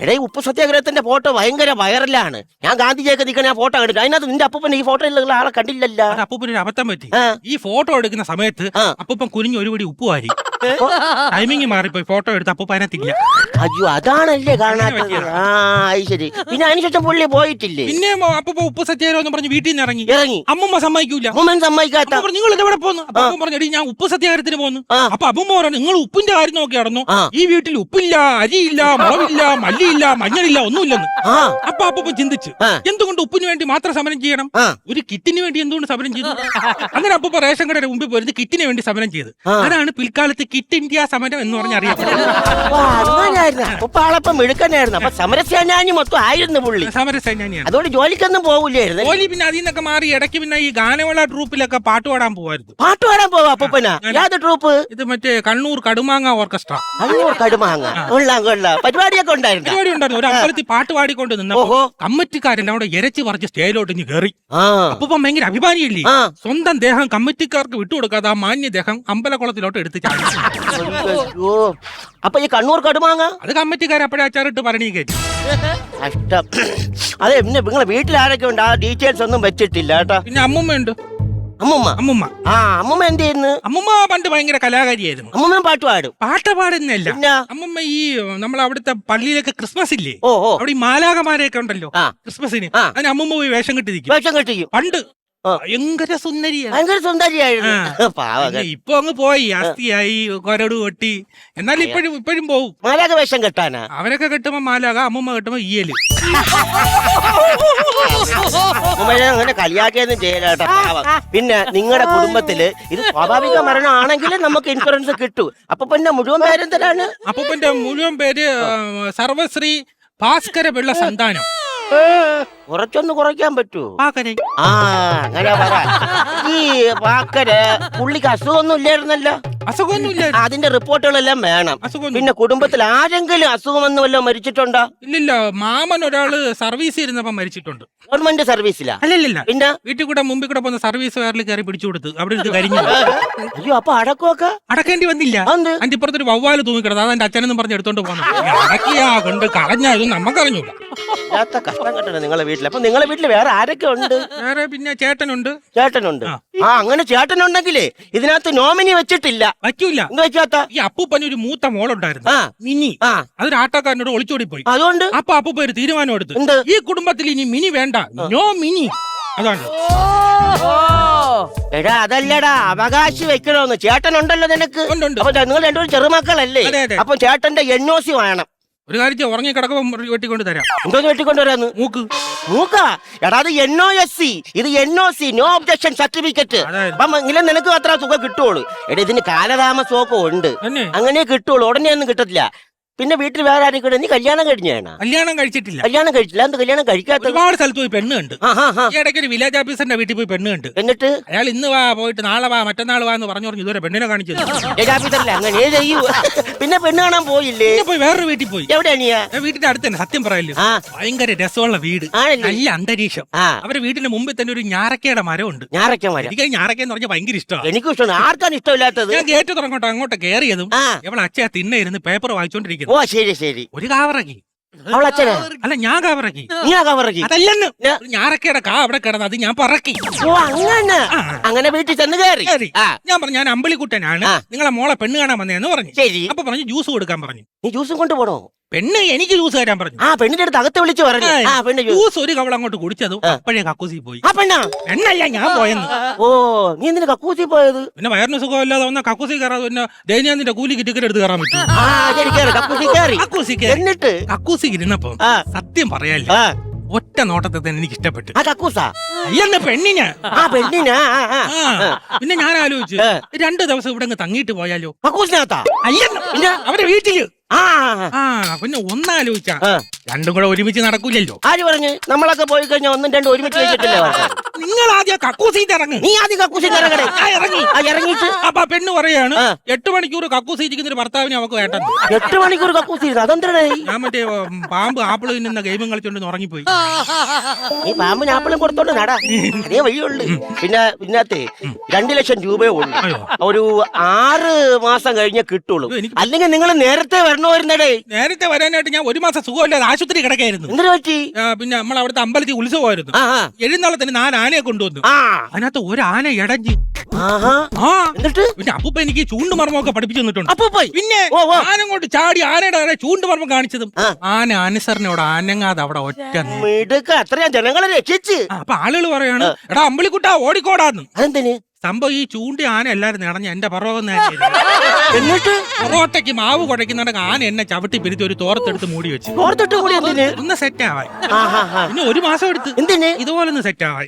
എടേ, ഉപ്പ് സത്യാഗ്രഹത്തിന്റെ ഫോട്ടോ ഭയങ്കര വൈറലാണ്. ഞാൻ ഗാന്ധിജിയൊക്കെ നിൽക്കണ ഫോട്ടോ കണ്ടിട്ട് അതിനകത്ത് നിന്റെ അപ്പൂപ്പൻ ഈ ഫോട്ടോയിലുള്ള ആളെ കണ്ടില്ലല്ലോ. അപ്പൂപ്പന് ഒരു അബദ്ധം പറ്റി. ആ. ഈ ഫോട്ടോ എടുക്കുന്ന സമയത്ത് അപ്പൂപ്പൻ കുനിഞ്ഞ് ഒരു പിടി ഉപ്പ് വാരി. ടൈമിങ് മാറിപ്പോയി. ഫോട്ടോ എടുത്ത് അപ്പൂപ്പ അതിനകത്തില്ല. അയ്യോ, അതാണല്ലേ കാണാത്തത്. ആ, അത് ശരി. പിന്നെ അതിനുശേഷം പുള്ളി പോയിട്ടില്ലേ? പിന്നെ അപ്പൂപ്പ ഉപ്പ് സത്യാഗ്രഹം എന്ന് പറഞ്ഞ് വീട്ടിൽ നിന്ന് ഇറങ്ങി. ഇറങ്ങി. അമ്മൂമ്മ സമ്മതിക്കൂല. അമ്മൂമ്മൻ സമ്മതിക്കാത്ത. നിങ്ങൾ എവിടെ പോന്നു? അപ്പൊ പറഞ്ഞു, എടി ഞാൻ ഉപ്പ് സത്യാഗ്രഹത്തിന് പോന്നു. അപ്പൊ അമ്മൂമ്മ പറഞ്ഞു, നിങ്ങൾ ഉപ്പിന്റെ കാര്യം നോക്കി നടന്നു. ഈ വീട്ടിൽ ഉപ്പില്ല, അരിയില്ല, മുളകില്ല, മല്ലിയില്ല, മഞ്ഞളില്ല, ഒന്നുമില്ലെന്ന്. അപ്പൊ അപ്പൂപ്പൻ ചിന്തിച്ചു, എന്തുകൊണ്ട് ഉപ്പിന് വേണ്ടി മാത്രം സമരം ചെയ്യണം? ഒരു കിറ്റിന് വേണ്ടി എന്തുകൊണ്ട് സമരം ചെയ്തു? അങ്ങനെ അപ്പൂപ്പ റേഷൻ കടയുടെ മുമ്പിൽ പോയിരുന്നത് കിറ്റിന് വേണ്ടി സമരം ചെയ്തു. അതാണ് പിൽക്കാലത്ത് കിറ്റ് ഇന്ത്യ സമരം എന്ന് പറഞ്ഞ് അറിയപ്പെടുന്നത്. അപ്പൊ ആളപ്പം മിടുക്കനായിരുന്നു. അപ്പൊ സമരസേനാനി മൊത്തം ആയിരുന്നു പുള്ളി. സമരസേനാനിയാണ്. അതുകൊണ്ട് ജോലിക്കൊന്നും പോകില്ലായിരുന്നു. ജോലി പിന്നെ അതിൽ നിന്നൊക്കെ മാറി ഇടയ്ക്ക് പിന്നെ ഈ ഗാനമേള ട്രൂപ്പിലൊക്കെ പാട്ട് പാടാൻ പോവായിരുന്നു. പാട്ട് പാടാൻ പോവാ അപ്പൂപ്പനാ? യാത് ട്രൂപ്പ്? ഇത് മറ്റേ കണ്ണൂർ കടുമാങ്ങ ഓർക്കസ്ട്ര. കണ്ണൂർ കടുമാങ്ങ. കൊള്ളാം കൊള്ളാം. പരിപാടിയൊക്കെ ഉണ്ടായിരുന്നു. പരിപാടി ഉണ്ടായിരുന്നു. ഒരു അമ്പലത്തിൽ പാട്ട് പാടിക്കൊണ്ട് നിന്നപ്പോ കമ്മിറ്റിക്കാരൻ അവിടെ ഇരച്ച് പറിച്ച് സ്റ്റേജിലോട്ട് ഇഞ്ഞ് കയറി. അപ്പൊ ഭയങ്കര അഭിമാനിയല്ലേ? സ്വന്തം ദേഹം കമ്മിറ്റിക്കാർക്ക് വിട്ടുകൊടുക്കാതെ ആ മാന്യദേഹം അമ്പലക്കുളത്തിലോട്ട് എടുത്ത് ചാടി. അപ്പൊ ഈ കണ്ണൂർ കടുമാങ്ങ അത് കമ്മിറ്റിക്കാരെ അപ്പോഴേ അച്ചാറിട്ട് ഭരണി കയറ്റി. കഷ്ടം. അതെ, പിന്നെ നിങ്ങളെ വീട്ടിൽ ആരൊക്കെ ഉണ്ട്? ആ ഡീറ്റെയിൽസ് ഒന്നും വെച്ചിട്ടില്ല കേട്ടോ. പിന്നെ അമ്മുമ്മയുണ്ട്. അമ്മുമ്മ? അമ്മുമ്മ. ആ, അമ്മുമ്മ എന്ത് ചെയ്യുന്നു? അമ്മുമ്മ പണ്ട് ഭയങ്കര കലാകാരിയായിരുന്നു. അമ്മുമ്മ പാട്ട് പാടും? പാട്ട് പാടുന്നല്ല. അമ്മുമ്മ ഈ നമ്മൾ അവിടുത്തെ പള്ളിയിലൊക്കെ ക്രിസ്മസ് ഇല്ലേ, ഓ, അവിടെ ഈ മാലാകമാരെയൊക്കെ ഉണ്ടല്ലോ ക്രിസ്മസിന്, അതിന് അമ്മുമ്മ പോയി വേഷം കെട്ടിരിക്കും. വേഷം കെട്ടിക്കും പണ്ട് ഭയങ്കര സുന്ദരിയാണ്. ഭയങ്കര സുന്ദരിയായിരുന്നു. ഇപ്പൊ അങ്ങ് പോയി, അസ്ഥിയായി, കൊരട് കൊട്ടി. എന്നാലും ഇപ്പോഴും പോവും. മാലാക വേഷം കെട്ടാനാ? അവരൊക്കെ കെട്ടുമ്പോ മാലാക, അമ്മുമ്മ കെട്ടുമ്പോ ഈയല്. അങ്ങനെ കളിയാക്കിയൊന്നും ചെയ്യലാട്ടോ. പിന്നെ നിങ്ങളുടെ കുടുംബത്തില് ഇത് സ്വാഭാവിക മരണമാണെങ്കിൽ നമുക്ക് ഇൻഷുറൻസ് കിട്ടൂ. അപ്പൊ പിന്നെ മുഴുവൻ പേരെന്തിനാണ്? അപ്പൂപ്പന്റെ മുഴുവൻ പേര് സർവശ്രീ ഭാസ്കര പിള്ള സന്താനം. കുറച്ചൊന്ന് കുറയ്ക്കാൻ പറ്റൂ? പാക്കരെ. ആ, അങ്ങനെ പറ. ഈ പാക്കര് പുള്ളിക്ക് അസുഖമൊന്നും ഇല്ലായിരുന്നല്ലോ? അസുഖമൊന്നുമില്ല. അതിന്റെ റിപ്പോർട്ടുകളെല്ലാം വേണം. അസുഖം പിന്നെ കുടുംബത്തിൽ ആരെങ്കിലും അസുഖമൊന്നും വല്ലതും മരിച്ചിട്ടുണ്ടോ? ഇല്ലില്ല. മാമൻ ഒരാള് സർവീസ് ഇരുന്നപ്പോ മരിച്ചിട്ടുണ്ട്. ഗവൺമെന്റ് സർവീസിലാ? അല്ലല്ല. പിന്നെ വീട്ടിൽ കൂടെ മുമ്പിൽ കൂടെ പോകുന്ന സർവീസ് കാറിൽ കയറി പിടിച്ചു കൊടുത്ത് അവിടെ എടുത്ത് കരിഞ്ഞു. അയ്യോ, അപ്പൊ അടക്കമൊക്കെ അടക്കേണ്ടി വന്നില്ല. അതിന്റെ ഇപ്പുറത്തൊരു വവ്വാല് തൂങ്ങിക്കിടന്നത്, അതെന്റെ അച്ഛനെന്നും പറഞ്ഞ് എടുത്തോണ്ട് പോകുന്നു. അടക്കിയാ കൊണ്ട് കളഞ്ഞാലും നമുക്കറിഞ്ഞൂടാ. കഷ്ടം കെട്ടണ നിങ്ങളെ വീട്ടിൽ. അപ്പൊ നിങ്ങളെ വീട്ടിൽ വേറെ ആരൊക്കെ ഉണ്ട്? വേറെ പിന്നെ ചേട്ടനുണ്ട്. ചേട്ടനുണ്ട്. ആ, അങ്ങനെ ചേട്ടനുണ്ടെങ്കിലേ ഇതിനകത്ത് നോമിനി വെച്ചിട്ടില്ല. വയ്ക്കൂല. എന്ത് വെച്ചാത്ത? ഈ അപ്പൂപ്പന് ഒരു മൂത്ത മോളുണ്ടായിരുന്നു, മിനി. അതൊരു ആട്ടക്കാരനോട് ഒളിച്ചോടി പോയി. അതുകൊണ്ട് അപ്പൊ അപ്പൂപ്പ ഒരു തീരുമാനം എടുത്തു, എന്ത്? ഈ കുടുംബത്തിൽ ഇനി മിനി വേണ്ട, നോ മിനി. അതാണ്. എടാ, അതല്ലടാ, അവകാശി വെക്കണോന്ന്. ചേട്ടനുണ്ടല്ലോ നിനക്ക്. അപ്പൊ നിങ്ങൾ രണ്ടുപേരും ചെറുമക്കളല്ലേ? അപ്പൊ ചേട്ടന്റെ NOC വേണം. ഒരു കാര്യം, ഉറങ്ങി കിടക്കുമ്പോ വെട്ടിക്കൊണ്ട് തരാം. എന്തോന്ന് വെട്ടിക്കൊണ്ടുവരാന്ന്? മൂക്ക്. മൂക്കാ? എടാ, അത് NOSC, ഇത് NOC, നോ ഒബ്ജക്ഷൻ സർട്ടിഫിക്കറ്റ്. അപ്പം എങ്കിലും നിനക്ക് അത്ര തുക കിട്ടുള്ളൂ. എടാ, ഇതിന് കാലതാമസമൊക്കെ ഉണ്ട്. അങ്ങനെ കിട്ടുള്ളൂ, ഉടനെ ഒന്നും കിട്ടത്തില്ല. പിന്നെ വീട്ടിൽ വേറെ ആരെങ്കിലും? നീ കല്യാണം കഴിഞ്ഞാണ്? കല്യാണം കഴിച്ചിട്ടില്ല. കല്യാണം കഴിച്ചില്ല? എന്ത് കല്യാണം കഴിക്കാത്ത? ഒരുപാട് സ്ഥലത്ത് പോയി പെണ്ണ് കണ്ട്. ഈ ഇടയ്ക്ക് ഒരു വില്ലേജ് ഓഫീസറിന്റെ വീട്ടിൽ പോയി പെണ്ണ് കണ്ട്. എന്നിട്ട് അയാൾ ഇന്ന് വാ, പോയിട്ട് നാളെ വാ, മറ്റന്നാൾ വാ എന്ന് പറഞ്ഞു ഇതുവരെ പെണ്ണിനെ കാണിച്ചു. അങ്ങനെ ചെയ്യൂ. പിന്നെ പെണ്ണ് കാണാൻ പോയില്ലേ? പോയി വേറൊരു വീട്ടിൽ പോയി. എവിടെയാ? വീട്ടിന്റെ അടുത്ത് തന്നെ. സത്യം പറയല്ലോ, ഭയങ്കര രസമുള്ള വീട്, നല്ല അന്തരീക്ഷം. അവരുടെ വീടിന്റെ മുമ്പിൽ തന്നെ ഒരു ഞാറക്കയുടെ മരമുണ്ട്. എനിക്ക് ഞാറക്ക എന്ന് പറഞ്ഞാൽ ഭയങ്കര ഇഷ്ടമാണ്. എനിക്കും ഇഷ്ടമാണ്. ആർക്കാണ് ഇഷ്ടമില്ലാത്തത്? ഞാൻ ഗേറ്റ് തുറങ്ങോട്ടോ അങ്ങോട്ട് കയറിയതും എവിടെ അച്ഛാ തിണ്ണയിരുന്ന് പേപ്പർ വായിച്ചോണ്ടിരിക്കുന്നു. ഓ, ശരി ശരി. ഒരു കാവറക്കി. അവളച്ഛനാ? അല്ല, ഞാൻ കാവറക്കി. നീ കവറക്കി? അതല്ലെന്ന്, ഞാറക്കയുടെ കാ അവിടെ കിടന്ന് അത് ഞാൻ പറക്കി. ഓ, അങ്ങനെ വീട്ടിൽ ചെന്ന് കയറി. ഞാൻ പറഞ്ഞു, ഞാൻ അമ്പലിക്കുട്ടനാണ്, നിങ്ങളെ മോളെ പെണ്ണ് കാണാൻ വന്നേന്ന് പറഞ്ഞു. ശരി. അപ്പൊ പറഞ്ഞു ജ്യൂസ് കൊടുക്കാൻ പറഞ്ഞു. നീ ജ്യൂസും കൊണ്ടുപോണോ? പെണ്ണ് എനിക്ക് ജ്യൂസ് തരാൻ പറഞ്ഞു. ആ പെണ്ണിന്റെ അടുത്ത് അകത്ത് വിളിച്ചു പറഞ്ഞു. ആ പെണ്ണ് ജ്യൂസ് ഒരു കവള അങ്ങോട്ട് കുടിച്ചതും അപ്പോഴേ കക്കൂസി പോയി. ആ പെണ്ണാ? പെണ്ണല്ല, ഞാൻ പോയെന്ന്. ഓ, നീ എന്തിനാ കക്കൂസി പോയത്? പിന്നെ വയറിന് സുഖമില്ലാതെ വന്ന കക്കൂസി കയറാതെ പിന്നെ ദൈനംദിന്റെ കൂലിക്ക് ടിക്കറ്റ് എടുത്ത് കയറാൻ പറ്റും. ആ ശരി, കേറി കക്കൂസി കേറി. കക്കൂസി കയറി. എന്നിട്ട് കക്കൂസി ഇരുന്നപ്പം ആ. സത്യം പറയാല്ല, ആ ഒറ്റ നോട്ടത്തെ തന്നെ എനിക്ക് ഇഷ്ടപ്പെട്ടു. ആ കക്കൂസാ? അല്ലെന്ന് പെണ്ണിന്. ആ പെണ്ണിനാ? പിന്നെ ഞാൻ ആലോചിച്ചു 2 ദിവസം ഇവിടെ അങ്ങ് തങ്ങിയിട്ട് പോയാലോ. കക്കൂസിനകത്താ? അല്ലെന്ന് അവരുടെ വീട്ടില്. ആ പിന്നെ ഒന്നാലോചിച്ചാ രണ്ടും കൂടെ ഒരുമിച്ച് നടക്കൂലല്ലോ. ആര് പറഞ്ഞു? നമ്മളൊക്കെ പോയി കഴിഞ്ഞാൽ 1, 2 ഒരുമിച്ച് വെച്ചിട്ടില്ലേ? നിങ്ങൾ ആദ്യം കക്കൂസീറ്റ് ഇറങ്ങി. നീ ആദ്യം കക്കൂസിൽ ഇറങ്ങണേ. ഇറങ്ങി. ഇറങ്ങിയിട്ട് അപ്പൊ പെണ്ണ് പറയാണ് 8 മണിക്കൂർ കക്കൂസി ഇരിക്കുന്ന ഒരു ഭർത്താവിനെ അവക്ക് വേണ്ടെന്ന്. 8 മണിക്കൂർ കക്കൂസി ഇരുന്നു? അതെന്താ? ഞാൻ മറ്റേ പാമ്പ് ആപ്പിള് തിന്നുന്ന ഗെയിമും കളിച്ചോണ്ട് ഉറങ്ങിപ്പോയി. നീ പാമ്പിന് ആപ്പിളും കൊടുത്തോണ്ട് നടാ, അതേ വഴിയുള്ളു. പിന്നെ പിന്നത്തെ 2 ലക്ഷം രൂപയേ ഉള്ളൂ. ഒരു 6 മാസം കഴിഞ്ഞേ കിട്ടുള്ളൂ. അല്ലെങ്കിൽ നിങ്ങൾ നേരത്തെ വരണമായിരുന്നടേ. നേരത്തെ വരാനായിട്ട് ഞാൻ 1 മാസം സുഖമില്ലാതെ ആശുപത്രി കിടക്കായിരുന്നു. എന്തിനു പറ്റി? പിന്നെ നമ്മൾ അവിടുത്തെ അമ്പലത്തിൽ ഉത്സവമായിരുന്നു. എഴുന്നള്ളത്തിന് 4 ആനയെ കൊണ്ടുവന്നു. അതിനകത്ത് ഒരു ആന ഇടഞ്ഞ്. എന്നിട്ട് പിന്നെ അപ്പൂപ്പ എനിക്ക് ചൂണ്ടുമർമ്മൊക്കെ പഠിപ്പിച്ചു തന്നിട്ടുണ്ട്. പിന്നെ ഓ, ഓ. ആന കൊണ്ട് ചാടി ആനയുടെ ചൂണ്ടുമർമ്മം കാണിച്ചതും ആന അനുസരണയോടെ അനങ്ങാതെ അവിടെ ഒറ്റ. മിടുക്ക, അത്രയാ ജനങ്ങളെ രക്ഷിച്ച്. അപ്പൊ ആളുകൾ പറയാണ്, എടാ അമ്പളിക്കുട്ടാ ഓടിക്കോടാന്ന്. അതെന്തിന്? സംഭവം ഈ ചൂണ്ടി ആന എല്ലാരും നടഞ്ഞ എന്റെ പറവം. എന്നിട്ട് പൊറോട്ടയ്ക്ക് മാവ് കുഴക്കുന്നുണ്ടെങ്കിൽ ആന എന്നെ ചവിട്ടി പിരിച്ച് ഒരു തോർത്തെടുത്ത് മൂടി വെച്ചു. ഓർത്തിട്ട് കൂടി എന്തിന്? ഒന്ന് സെറ്റ് ആവാൻ. പിന്നെ 1 മാസം എടുത്ത്. എന്തിന്? ഇതുപോലെ ഒന്ന് സെറ്റ് ആവാൻ.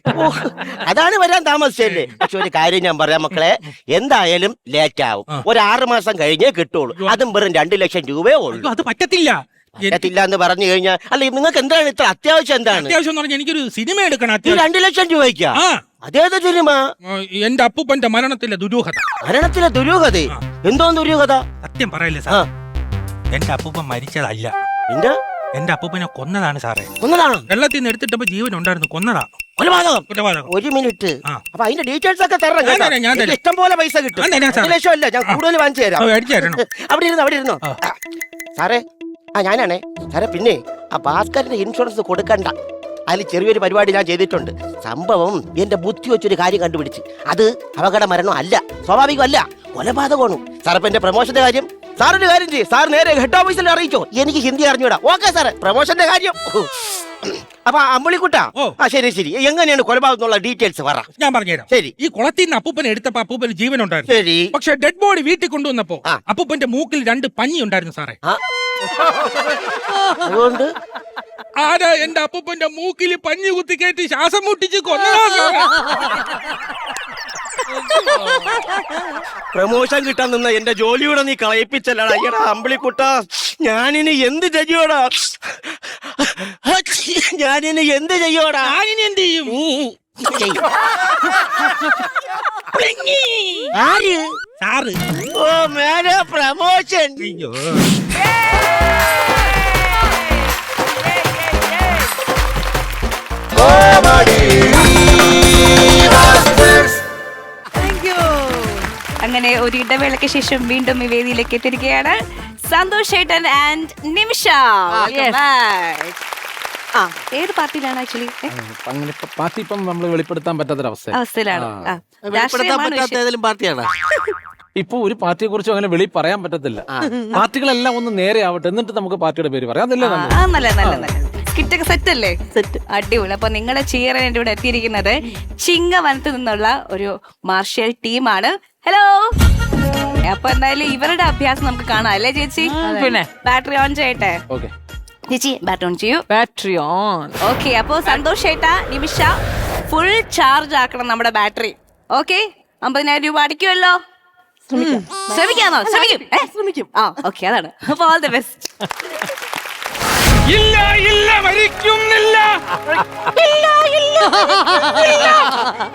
അതാണ് വരാൻ താമസിച്ചല്ലേ. പക്ഷെ ഒരു കാര്യം ഞാൻ പറയാം മക്കളെ, എന്തായാലും ലേറ്റ് ആവും. ഒരു 6 മാസം കഴിഞ്ഞേ കിട്ടുള്ളൂ. അതും വെറും 2 ലക്ഷം രൂപയേ ഉള്ളൂ. അത് പറ്റത്തില്ല. പറ്റത്തില്ല എന്ന് പറഞ്ഞു കഴിഞ്ഞാൽ, അല്ല നിങ്ങൾക്ക് എന്താണ് ഇത്ര അത്യാവശ്യം? എന്താണ് അത്യാവശ്യം എന്ന് പറഞ്ഞാൽ എനിക്കൊരു സിനിമ എടുക്കണം. 2 ലക്ഷം രൂപയ്ക്കാ? അതേത് സിനിമ? എന്റെ അപ്പൂപ്പന്റെ മരണത്തിലെ ദുരൂഹത. മരണത്തിലെ ദുരൂഹത? എന്തോ ദുരൂഹത? സത്യം പറയല്ലേ സാർ, എന്റെ അപ്പൂപ്പൻ മരിച്ചതല്ല. എന്റെ അപ്പൂപ്പനെ കൊന്നതാണ് സാറേ. കൊന്നതാണോ? വെള്ളത്തിൽ നിന്ന് എടുത്തിട്ടപ്പോ ജീവൻ ഉണ്ടായിരുന്നു. കൊന്നതാ. കൊലപാതകം? 1 മിനിറ്റ്. അപ്പൊ അതിന്റെ ഡീറ്റെയിൽസ് ഒക്കെ തരണം. ഞാൻ തരാം. ഇഷ്ടം പോലെ പൈസ കിട്ടും. 2 ലക്ഷം അല്ല, ഞാൻ കൂടുതൽ വാങ്ങിച്ചു തരാം. അവിടെ ഇരുന്നോ. സാറേ, ഞാനാണേ സാറേ. പിന്നെ ആ ഭാസ്കരന്റെ ഇൻഷുറൻസ് കൊടുക്കണ്ട. അതിൽ ചെറിയൊരു പരിപാടി ഞാൻ ചെയ്തിട്ടുണ്ട്. സംഭവം എന്റെ ബുദ്ധി വെച്ചൊരു കാര്യം കണ്ടുപിടിച്ച്. അത് അപകട മരണം അല്ല, സ്വാഭാവികമല്ല, കൊലപാതകമാണ്. സാർ ഇപ്പൊ എന്റെ പ്രൊമോഷന്റെ കാര്യം സാറൊരു കാര്യം ചെയ്യും. സാർ നേരെ ഹെഡ് ഓഫീസിൽ അറിയിച്ചോ. എനിക്ക് ഹിന്ദി അറിഞ്ഞൂടാ. ഓക്കെ സാറേ, പ്രൊമോഷന്റെ കാര്യം. അപ്പൊ അമ്പളിക്കുട്ടാ, ശരി ശരി. എങ്ങനെയാണ് കൊലപാതകം എന്നുള്ള ഡീറ്റെയിൽസ് പറ. ഞാൻ പറഞ്ഞുതരാം. ശരി. ഈ കുളത്തിൽ നിന്ന് അപ്പൂപ്പനെ എടുത്തപ്പോ അപ്പൂപ്പന് ജീവൻ ഉണ്ടായിരുന്നു. ശരി. പക്ഷെ ഡെഡ് ബോഡി വീട്ടിൽ കൊണ്ടുവന്നപ്പോ അപ്പൂപ്പന്റെ മൂക്കിൽ 2 പഞ്ഞി ഉണ്ടായിരുന്നു സാറേ. അതുകൊണ്ട് ആരാ എന്റെ അപ്പൂപ്പന്റെ മൂക്കിൽ പഞ്ഞി കുത്തിക്കയറ്റി ശ്വാസം മുട്ടിച്ച് കൊന്നതാ സാറേ. പ്രമോഷൻ കിട്ടാൻ നിന്ന എന്റെ ജോലിയോടെ നീ കളയിപ്പിച്ചല്ലടാ. അയ്യടാ അമ്പിളിക്കുട്ട, ഞാനിനി എന്ത് ചെയ്യോടാ? ഞാനിനി എന്ത് ചെയ്യോടാ? ഞാനിനി എന്ത് ചെയ്യും? ആര്? സാറ്. ഓ മേലെ പ്രമോഷൻ. അയ്യോ. അങ്ങനെ ഒരു ഇടവേളയ്ക്ക് ശേഷം വീണ്ടും ഈ വേദിയിലേക്ക് എത്തിയിരിക്കുകയാണ് സന്തോഷ് ഏട്ടൻ ആൻഡ് നിമിഷ. ഏത് പാർട്ടിയിലാണ് ആക്ച്വലി? അങ്ങനെ പാർട്ടി ഇപ്പം നമ്മൾ വെളിപ്പെടുത്താൻ അവസ്ഥയിലാണ്. ഏതെങ്കിലും പാർട്ടിയാണ് ഇപ്പൊ ഒരു പാർട്ടിയെ കുറിച്ചും അങ്ങനെ വെളി പറയാൻ പറ്റത്തില്ല. പാർട്ടികളെല്ലാം ഒന്ന് നേരെ ആവട്ടെ, എന്നിട്ട് നമുക്ക് പാർട്ടിയുടെ പേര് പറയാം. അതല്ലേ നല്ല സ്കിറ്റൊക്കെ സെറ്റ് അല്ലേ? സെറ്റ്, അടിപൊളി. അപ്പൊ നിങ്ങളെ ചീറാൻ ഇവിടെ എത്തിയിരിക്കുന്നത് ചിങ്ങവനത്ത് നിന്നുള്ള ഒരു മാർഷ്യൽ ടീമാണ്. ഹലോ. അപ്പൊ എന്തായാലും ഇവരുടെ അഭ്യാസം നമുക്ക് കാണാം അല്ലേ ചേച്ചി? പിന്നെ ബാറ്ററി ഓൺ ചെയ്യട്ടെ. ചേച്ചി ബാറ്ററി ഓൺ ചെയ്യൂ. Battery on. ഓക്കെ. അപ്പൊ സന്തോഷ് ഏട്ടാ, നിമിഷ ഫുൾ ചാർജ് ആക്കണം നമ്മുടെ ബാറ്ററി. ഓക്കെ, 50,000 രൂപ അടിക്കുമല്ലോ. ശ്രമിക്കാന്നോ? ശ്രമിക്കും. ഓക്കെ, അതാണ്. അപ്പൊ ഓൾ ദി ബെസ്റ്റ്. ഇല്ല ഇല്ല മരിക്കുന്നില്ല,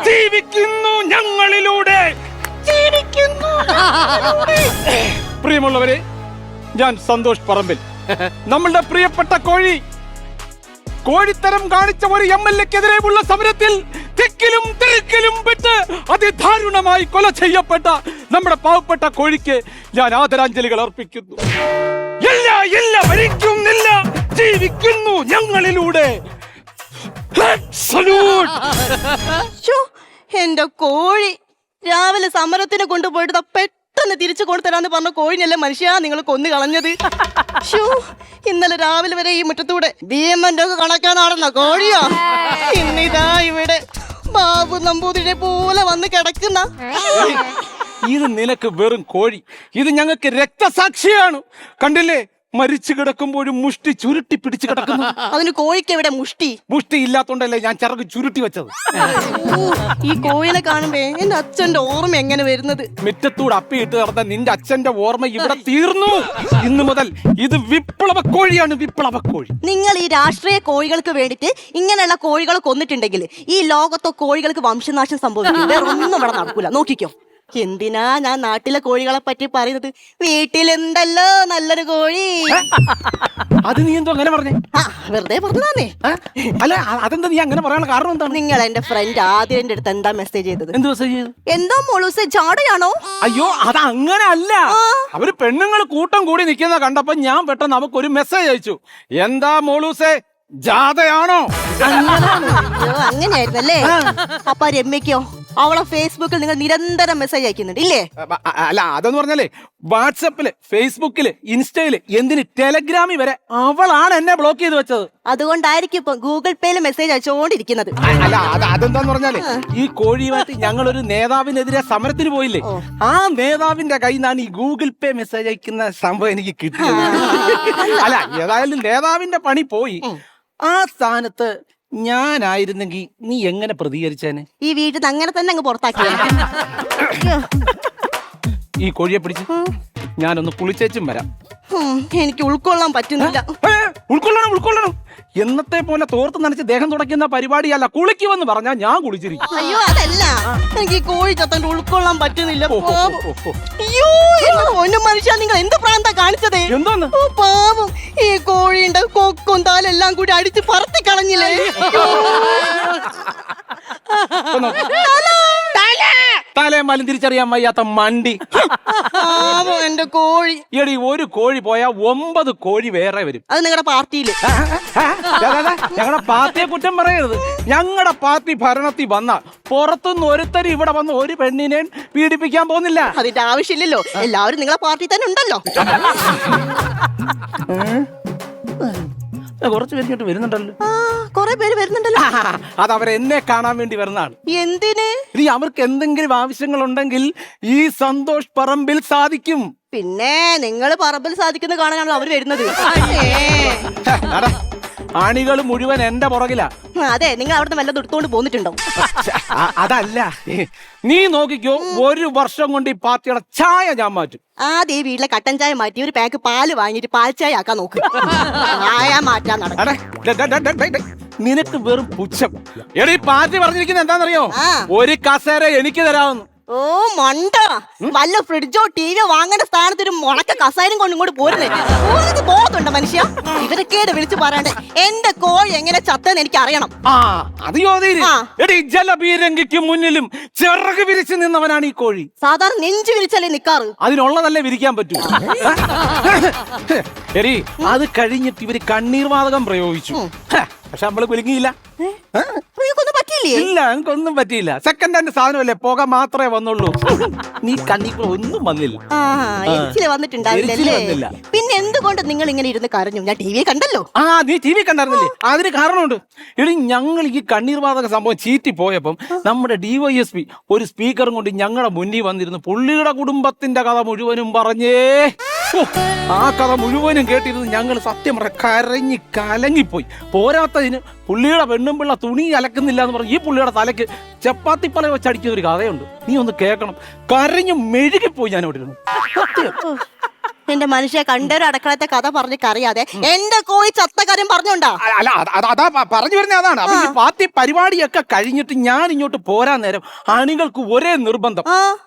ജീവിക്കുന്നു ഞങ്ങളിലൂടെ. പ്രിയമുള്ളവരെ, ഞാൻ സന്തോഷ് പറമ്പിൽ. നമ്മളുടെ പ്രിയപ്പെട്ട കോഴിത്തരം കാണിച്ച ഒരു MLA-ക്കെതിരെയുള്ള സമരത്തിൽ തെക്കിലും തിരക്കിലും പെട്ട് അതിദാരുണമായി കൊല ചെയ്യപ്പെട്ട നമ്മുടെ പാവപ്പെട്ട കോഴിക്ക് ഞാൻ ആദരാഞ്ജലികൾ അർപ്പിക്കുന്നു. ഇല്ല ഇല്ല മരിക്കുന്നില്ല, ജീവിക്കുന്നു ഞങ്ങളിലൂടെ. എന്റെ കോഴി രാവിലെ സമരത്തിന് കൊണ്ടുപോയിട്ട് പെട്ടെന്ന് തിരിച്ചു കൊണ്ടുതരാന്ന് പറഞ്ഞ കോഴിനല്ലേ മനുഷ്യ നിങ്ങൾ കൊന്നു കളഞ്ഞത്. ശ്ശോ, ഇന്നലെ രാവിലെ വരെ ഈ മുറ്റത്തൂടെ ഭീമന്റെ ഒക്കെ കണക്കാൻ നടന്ന കോഴിയോ ഇന്നിതാ ഇവിടെ ബാബു നമ്പൂതിരിയെ പോലെ വന്ന് കിടക്കുന്ന. ഇത് നിനക്ക് വെറും കോഴി, ഇത് ഞങ്ങൾക്ക് രക്തസാക്ഷിയാണ്. കണ്ടില്ലേ, മരിച്ചു കിടക്കുമ്പോഴും മുഷ്ടി ചുരുട്ടി പിടിച്ചു കിടക്കുന്നു. അതിന് കോഴിക്ക് എവിടെ മുഷ്ടി? മുഷ്ടി ഇല്ലാത്തോണ്ടല്ലേ ഞാൻ ചിറക് ചുരുട്ടി വെച്ചത്. ഈ കോഴിനെ കാണുമ്പേ എന്റെ അച്ഛന്റെ ഓർമ്മ എങ്ങനെ വരുന്നത്? മുറ്റത്തൂടെ അപ്പിയിട്ട് നടന്ന നിന്റെ അച്ഛന്റെ ഓർമ്മ ഇവിടെ തീർന്നു. ഇന്നു മുതൽ ഇത് വിപ്ലവ കോഴിയാണ്, വിപ്ലവ കോഴി. നിങ്ങൾ ഈ രാഷ്ട്രീയ കോഴികൾക്ക് വേണ്ടിട്ട് ഇങ്ങനെയുള്ള കോഴികളെ കൊന്നിട്ടുണ്ടെങ്കിൽ ഈ ലോകത്തെ കോഴികൾക്ക് വംശനാശം സംഭവിക്കും. വേറെ ഒന്നും ഇവിടെ നടക്കൂല, നോക്കിക്കോ. എന്തിനാ ഞാൻ നാട്ടിലെ കോഴികളെ പറ്റി പറയുന്നത്? വീട്ടിലുണ്ടല്ലോ നല്ലൊരു കോഴി. അത് നീ എന്തോ അങ്ങനെ പറഞ്ഞേ? വെറുതെ പറഞ്ഞതാന്നേ. അല്ല, അതെന്താ നീ അങ്ങനെ പറയാനുള്ള കാരണം എന്താണ്? നിങ്ങൾ എന്റെ ഫ്രണ്ട് ആദ്യം എന്റെ അടുത്ത് എന്താ മെസ്സേജ് ചെയ്തത്? എന്ത് മെസ്സേജ് ചെയ്തു? എന്തോ മോളൂസെ ജാടയാണോ? അയ്യോ, അത് അങ്ങനെ അല്ല. അവര് പെണ്ണുങ്ങൾ കൂട്ടം കൂടി നിൽക്കുന്ന കണ്ടപ്പോ ഞാൻ പെട്ടെന്ന് നമുക്കൊരു മെസ്സേജ് അയച്ചു. എന്താ മോളൂസെ, ജാഥയാണോ? അങ്ങനെയായിരുന്നല്ലേ? അപ്പൊ രമ്യക്കോ? അവളെ ഫേസ്ബുക്കിൽ നിങ്ങൾ നിരന്തരം മെസ്സേജ് അയക്കുന്നുണ്ട് ഇല്ലേ? അല്ല, അതെന്ന് പറഞ്ഞാലേ വാട്സപ്പില്, ഫേസ്ബുക്കില്, ഇൻസ്റ്റയില്, എന്തിന് ടെലഗ്രാമിൽ വരെ അവളാണ് എന്നെ ബ്ലോക്ക് ചെയ്ത് വെച്ചത്. അതുകൊണ്ടായിരിക്കും ഇപ്പൊ ഗൂഗിൾ പേയിൽ മെസ്സേജ് അയച്ചുകൊണ്ടിരിക്കുന്നത്. അല്ല, അതെന്താന്ന് പറഞ്ഞാലേ ഈ കോഴിയുമായിട്ട് ഞങ്ങളൊരു നേതാവിനെതിരെ സമരത്തിന് പോയില്ലേ, ആ നേതാവിന്റെ കയ്യിൽ നിന്നാണ് ഈ ഗൂഗിൾ പേ മെസ്സേജ് അയക്കുന്ന സംഭവം എനിക്ക് കിട്ടിയത്. അല്ല, ഏതായാലും നേതാവിന്റെ പണി പോയി. ആ സ്ഥാനത്ത് ഞാനായിരുന്നെങ്കിൽ നീ എങ്ങനെ പ്രതികരിച്ചേനെ? ഈ വീട്ടിൽ അങ്ങനെ തന്നെ അങ്ങ് പുറത്താക്കി. ഈ കോഴിയെ പിടിച്ച് ഞാനൊന്ന് കുളിച്ചേച്ചും വരാം. എനിക്ക് ഉൾക്കൊള്ളാൻ പറ്റുന്നില്ല. ഉൾക്കൊള്ളണം. എന്നത്തെ പോലെ തോർത്ത് നനച്ച് ദേഹം തുടയ്ക്കുന്ന പരിപാടിയല്ല. കുളിക്കുമെന്ന് പറഞ്ഞാൽ ഞാൻ കുളിച്ചിരിക്കും. അയ്യോ, അതല്ല, എനിക്ക് ഈ കോഴി ചത്തണ്ട് ഉൾക്കൊള്ളാൻ പറ്റുന്നില്ല. അയ്യോ, ഒന്നും മനുഷ്യ, നിങ്ങൾ എന്ത് പ്രാന്താ കാണിച്ചതേ? എന്തോന്ന്? പാവം, ഈ കോഴിയുടെ കൊക്കും താലെല്ലാം കൂടി അടിച്ച് പറത്തി കളഞ്ഞില്ലേ? തലേ മലും തിരിച്ചറിയാൻ വയ്യാത്ത മണ്ടി. എന്റെ കോഴി. എടി, ഒരു കോഴി പോയാൽ 9 കോഴി വേറെ വരും. അത് നിങ്ങളുടെ പാർട്ടിയില്. ഞങ്ങളുടെ പാർട്ടിയെ കുറ്റം പറയരുത്. ഞങ്ങളുടെ പാർട്ടി ഭരണത്തിൽ വന്ന പുറത്തുനിന്ന് ഒരുത്തരും ഇവിടെ വന്ന് ഒരു പെണ്ണിനെ പീഡിപ്പിക്കാൻ പോകുന്നില്ല. അതിന്റെ ആവശ്യമില്ലല്ലോ, എല്ലാവരും നിങ്ങളെ പാർട്ടി തന്നെ ഉണ്ടല്ലോ. കുറച്ച് പേര് ഇങ്ങോട്ട് വരുന്നുണ്ടല്ലോ. കൊറേ പേര് വരുന്നുണ്ടല്ലോ. അത് അവരെന്നെ കാണാൻ വേണ്ടി വരുന്നതാണ്. എന്തിന്? ഇനി അവർക്ക് എന്തെങ്കിലും ആവശ്യങ്ങൾ ഉണ്ടെങ്കിൽ ഈ സന്തോഷ് പറമ്പിൽ സാധിക്കും. പിന്നെ നിങ്ങൾ പറമ്പിൽ സാധിക്കുന്ന കാണാനാണല്ലോ അവര് വരുന്നത്. ആണികൾ മുഴുവൻ എന്റെ പുറകിലാ. അതെ, നിങ്ങൾ അവിടുന്ന് വല്ലതും എടുത്തോണ്ട് പോന്നിട്ടുണ്ടോ? അതല്ല, നീ നോക്കിക്കോ, 1 വർഷം കൊണ്ട് ഈ പാർട്ടിയുടെ ചായ ഞാൻ മാറ്റും. ആദ്യം ഈ വീട്ടിലെ കട്ടൻ ചായ മാറ്റി ഒരു പാക്ക് പാല് വാങ്ങിയിട്ട് പാൽ ചായ ആക്കാൻ നോക്ക്. ചായ മാറ്റാൻ നടക്കും. നിനക്ക് വെറും പുച്ഛം. എടീ, പാർട്ടി പറഞ്ഞിരിക്കുന്നത് എന്താണെന്നറിയോ? ഒരു കസേര എനിക്ക് തരാമെന്ന്. ഓ മണ്ട, വല്ല ഫ്രിഡ്ജോ ടിവിയോ വാങ്ങേണ്ട സ്ഥാനത്ത് ഒരു മുളക്ക കസായം കൊണ്ട് ഇങ്ങോട്ട് പോരുന്നേ. ബോധമുണ്ടോ മനുഷ്യ? ഇവരൊക്കെ വിളിച്ചു പറയണ്ടേ എന്റെ കോഴി എങ്ങനെ ചത്തെന്ന് എനിക്ക് അറിയണം. അത് എടീ, ജലബീരങ്കിക്ക് മുന്നിലും ചിറക് വിരിച്ചു നിന്നവനാണ് ഈ കോഴി. സാധാരണ നെഞ്ചു വിരിച്ചല്ലേ നിക്കാറ്, അതിനുള്ളതല്ലേ വിരിക്കാൻ പറ്റൂ. എടീ, അത് കഴിഞ്ഞിട്ട് ഇവര് കണ്ണീർ വാതകം പ്രയോഗിച്ചു. പക്ഷെ നമ്മള് കുലുങ്ങിയില്ല. ഇല്ല, എനിക്കൊന്നും പറ്റിയില്ല. സെക്കൻഡ് ഹാൻഡ് സാധനമല്ലേ, പുക മാത്രമേ വന്നുള്ളൂ. നീ കണ്ണീർ ഒന്നും വന്നില്ല. വന്നിട്ടുണ്ടാവില്ല. പിന്നെ എന്തുകൊണ്ട് നിങ്ങൾ ഇങ്ങനെ ഇരുന്ന് കരഞ്ഞു? ഞാൻ ടി വി കണ്ടല്ലോ. നീ ടി വി കണ്ടായിരുന്നില്ലേ? അതിന് കാരണമുണ്ട്. എടി, ഞങ്ങൾ ഈ കണ്ണീർ വാതക സംഭവം ചീറ്റി പോയപ്പം നമ്മുടെ DYSP ഒരു സ്പീക്കറും കൊണ്ട് ഞങ്ങളുടെ മുന്നിൽ വന്നിരുന്നു പുള്ളിയുടെ കുടുംബത്തിന്റെ കഥ മുഴുവനും പറഞ്ഞേ. ആ കഥ മുഴുവനും കേട്ടിരുന്ന് ഞങ്ങൾ സത്യം പറഞ്ഞ കരഞ്ഞ് കലങ്ങിപ്പോയി. പോരാത്തതിന് പുള്ളിയുടെ പെണ്ണും പിള്ള തുണി അലക്കുന്നില്ല എന്ന് പറഞ്ഞ് ഈ പുള്ളിയുടെ തലയ്ക്ക് ചപ്പാത്തി പല വെച്ചടിക്കുന്ന ഒരു കഥയുണ്ട്. നീ ഒന്ന് കേൾക്കണം. കരഞ്ഞു മെഴുകിപ്പോയി ഞാൻ ഇവിടെ ഇരുന്നു. എന്റെ മനുഷ്യ, കണ്ടൊരു അടക്കളത്തെ കഥ പറഞ്ഞറിയാതെ എന്റെ കോഴി ചത്ത കാര്യം പറഞ്ഞോണ്ടാ? അല്ല, അതാ പറഞ്ഞു വരുന്നത്. അതാണ്. അപ്പൊ ഈ പാർട്ടി പരിപാടിയൊക്കെ കഴിഞ്ഞിട്ട് ഞാൻ ഇങ്ങോട്ട് പോരാൻ നേരം അണികൾക്ക് ഒരേ നിർബന്ധം,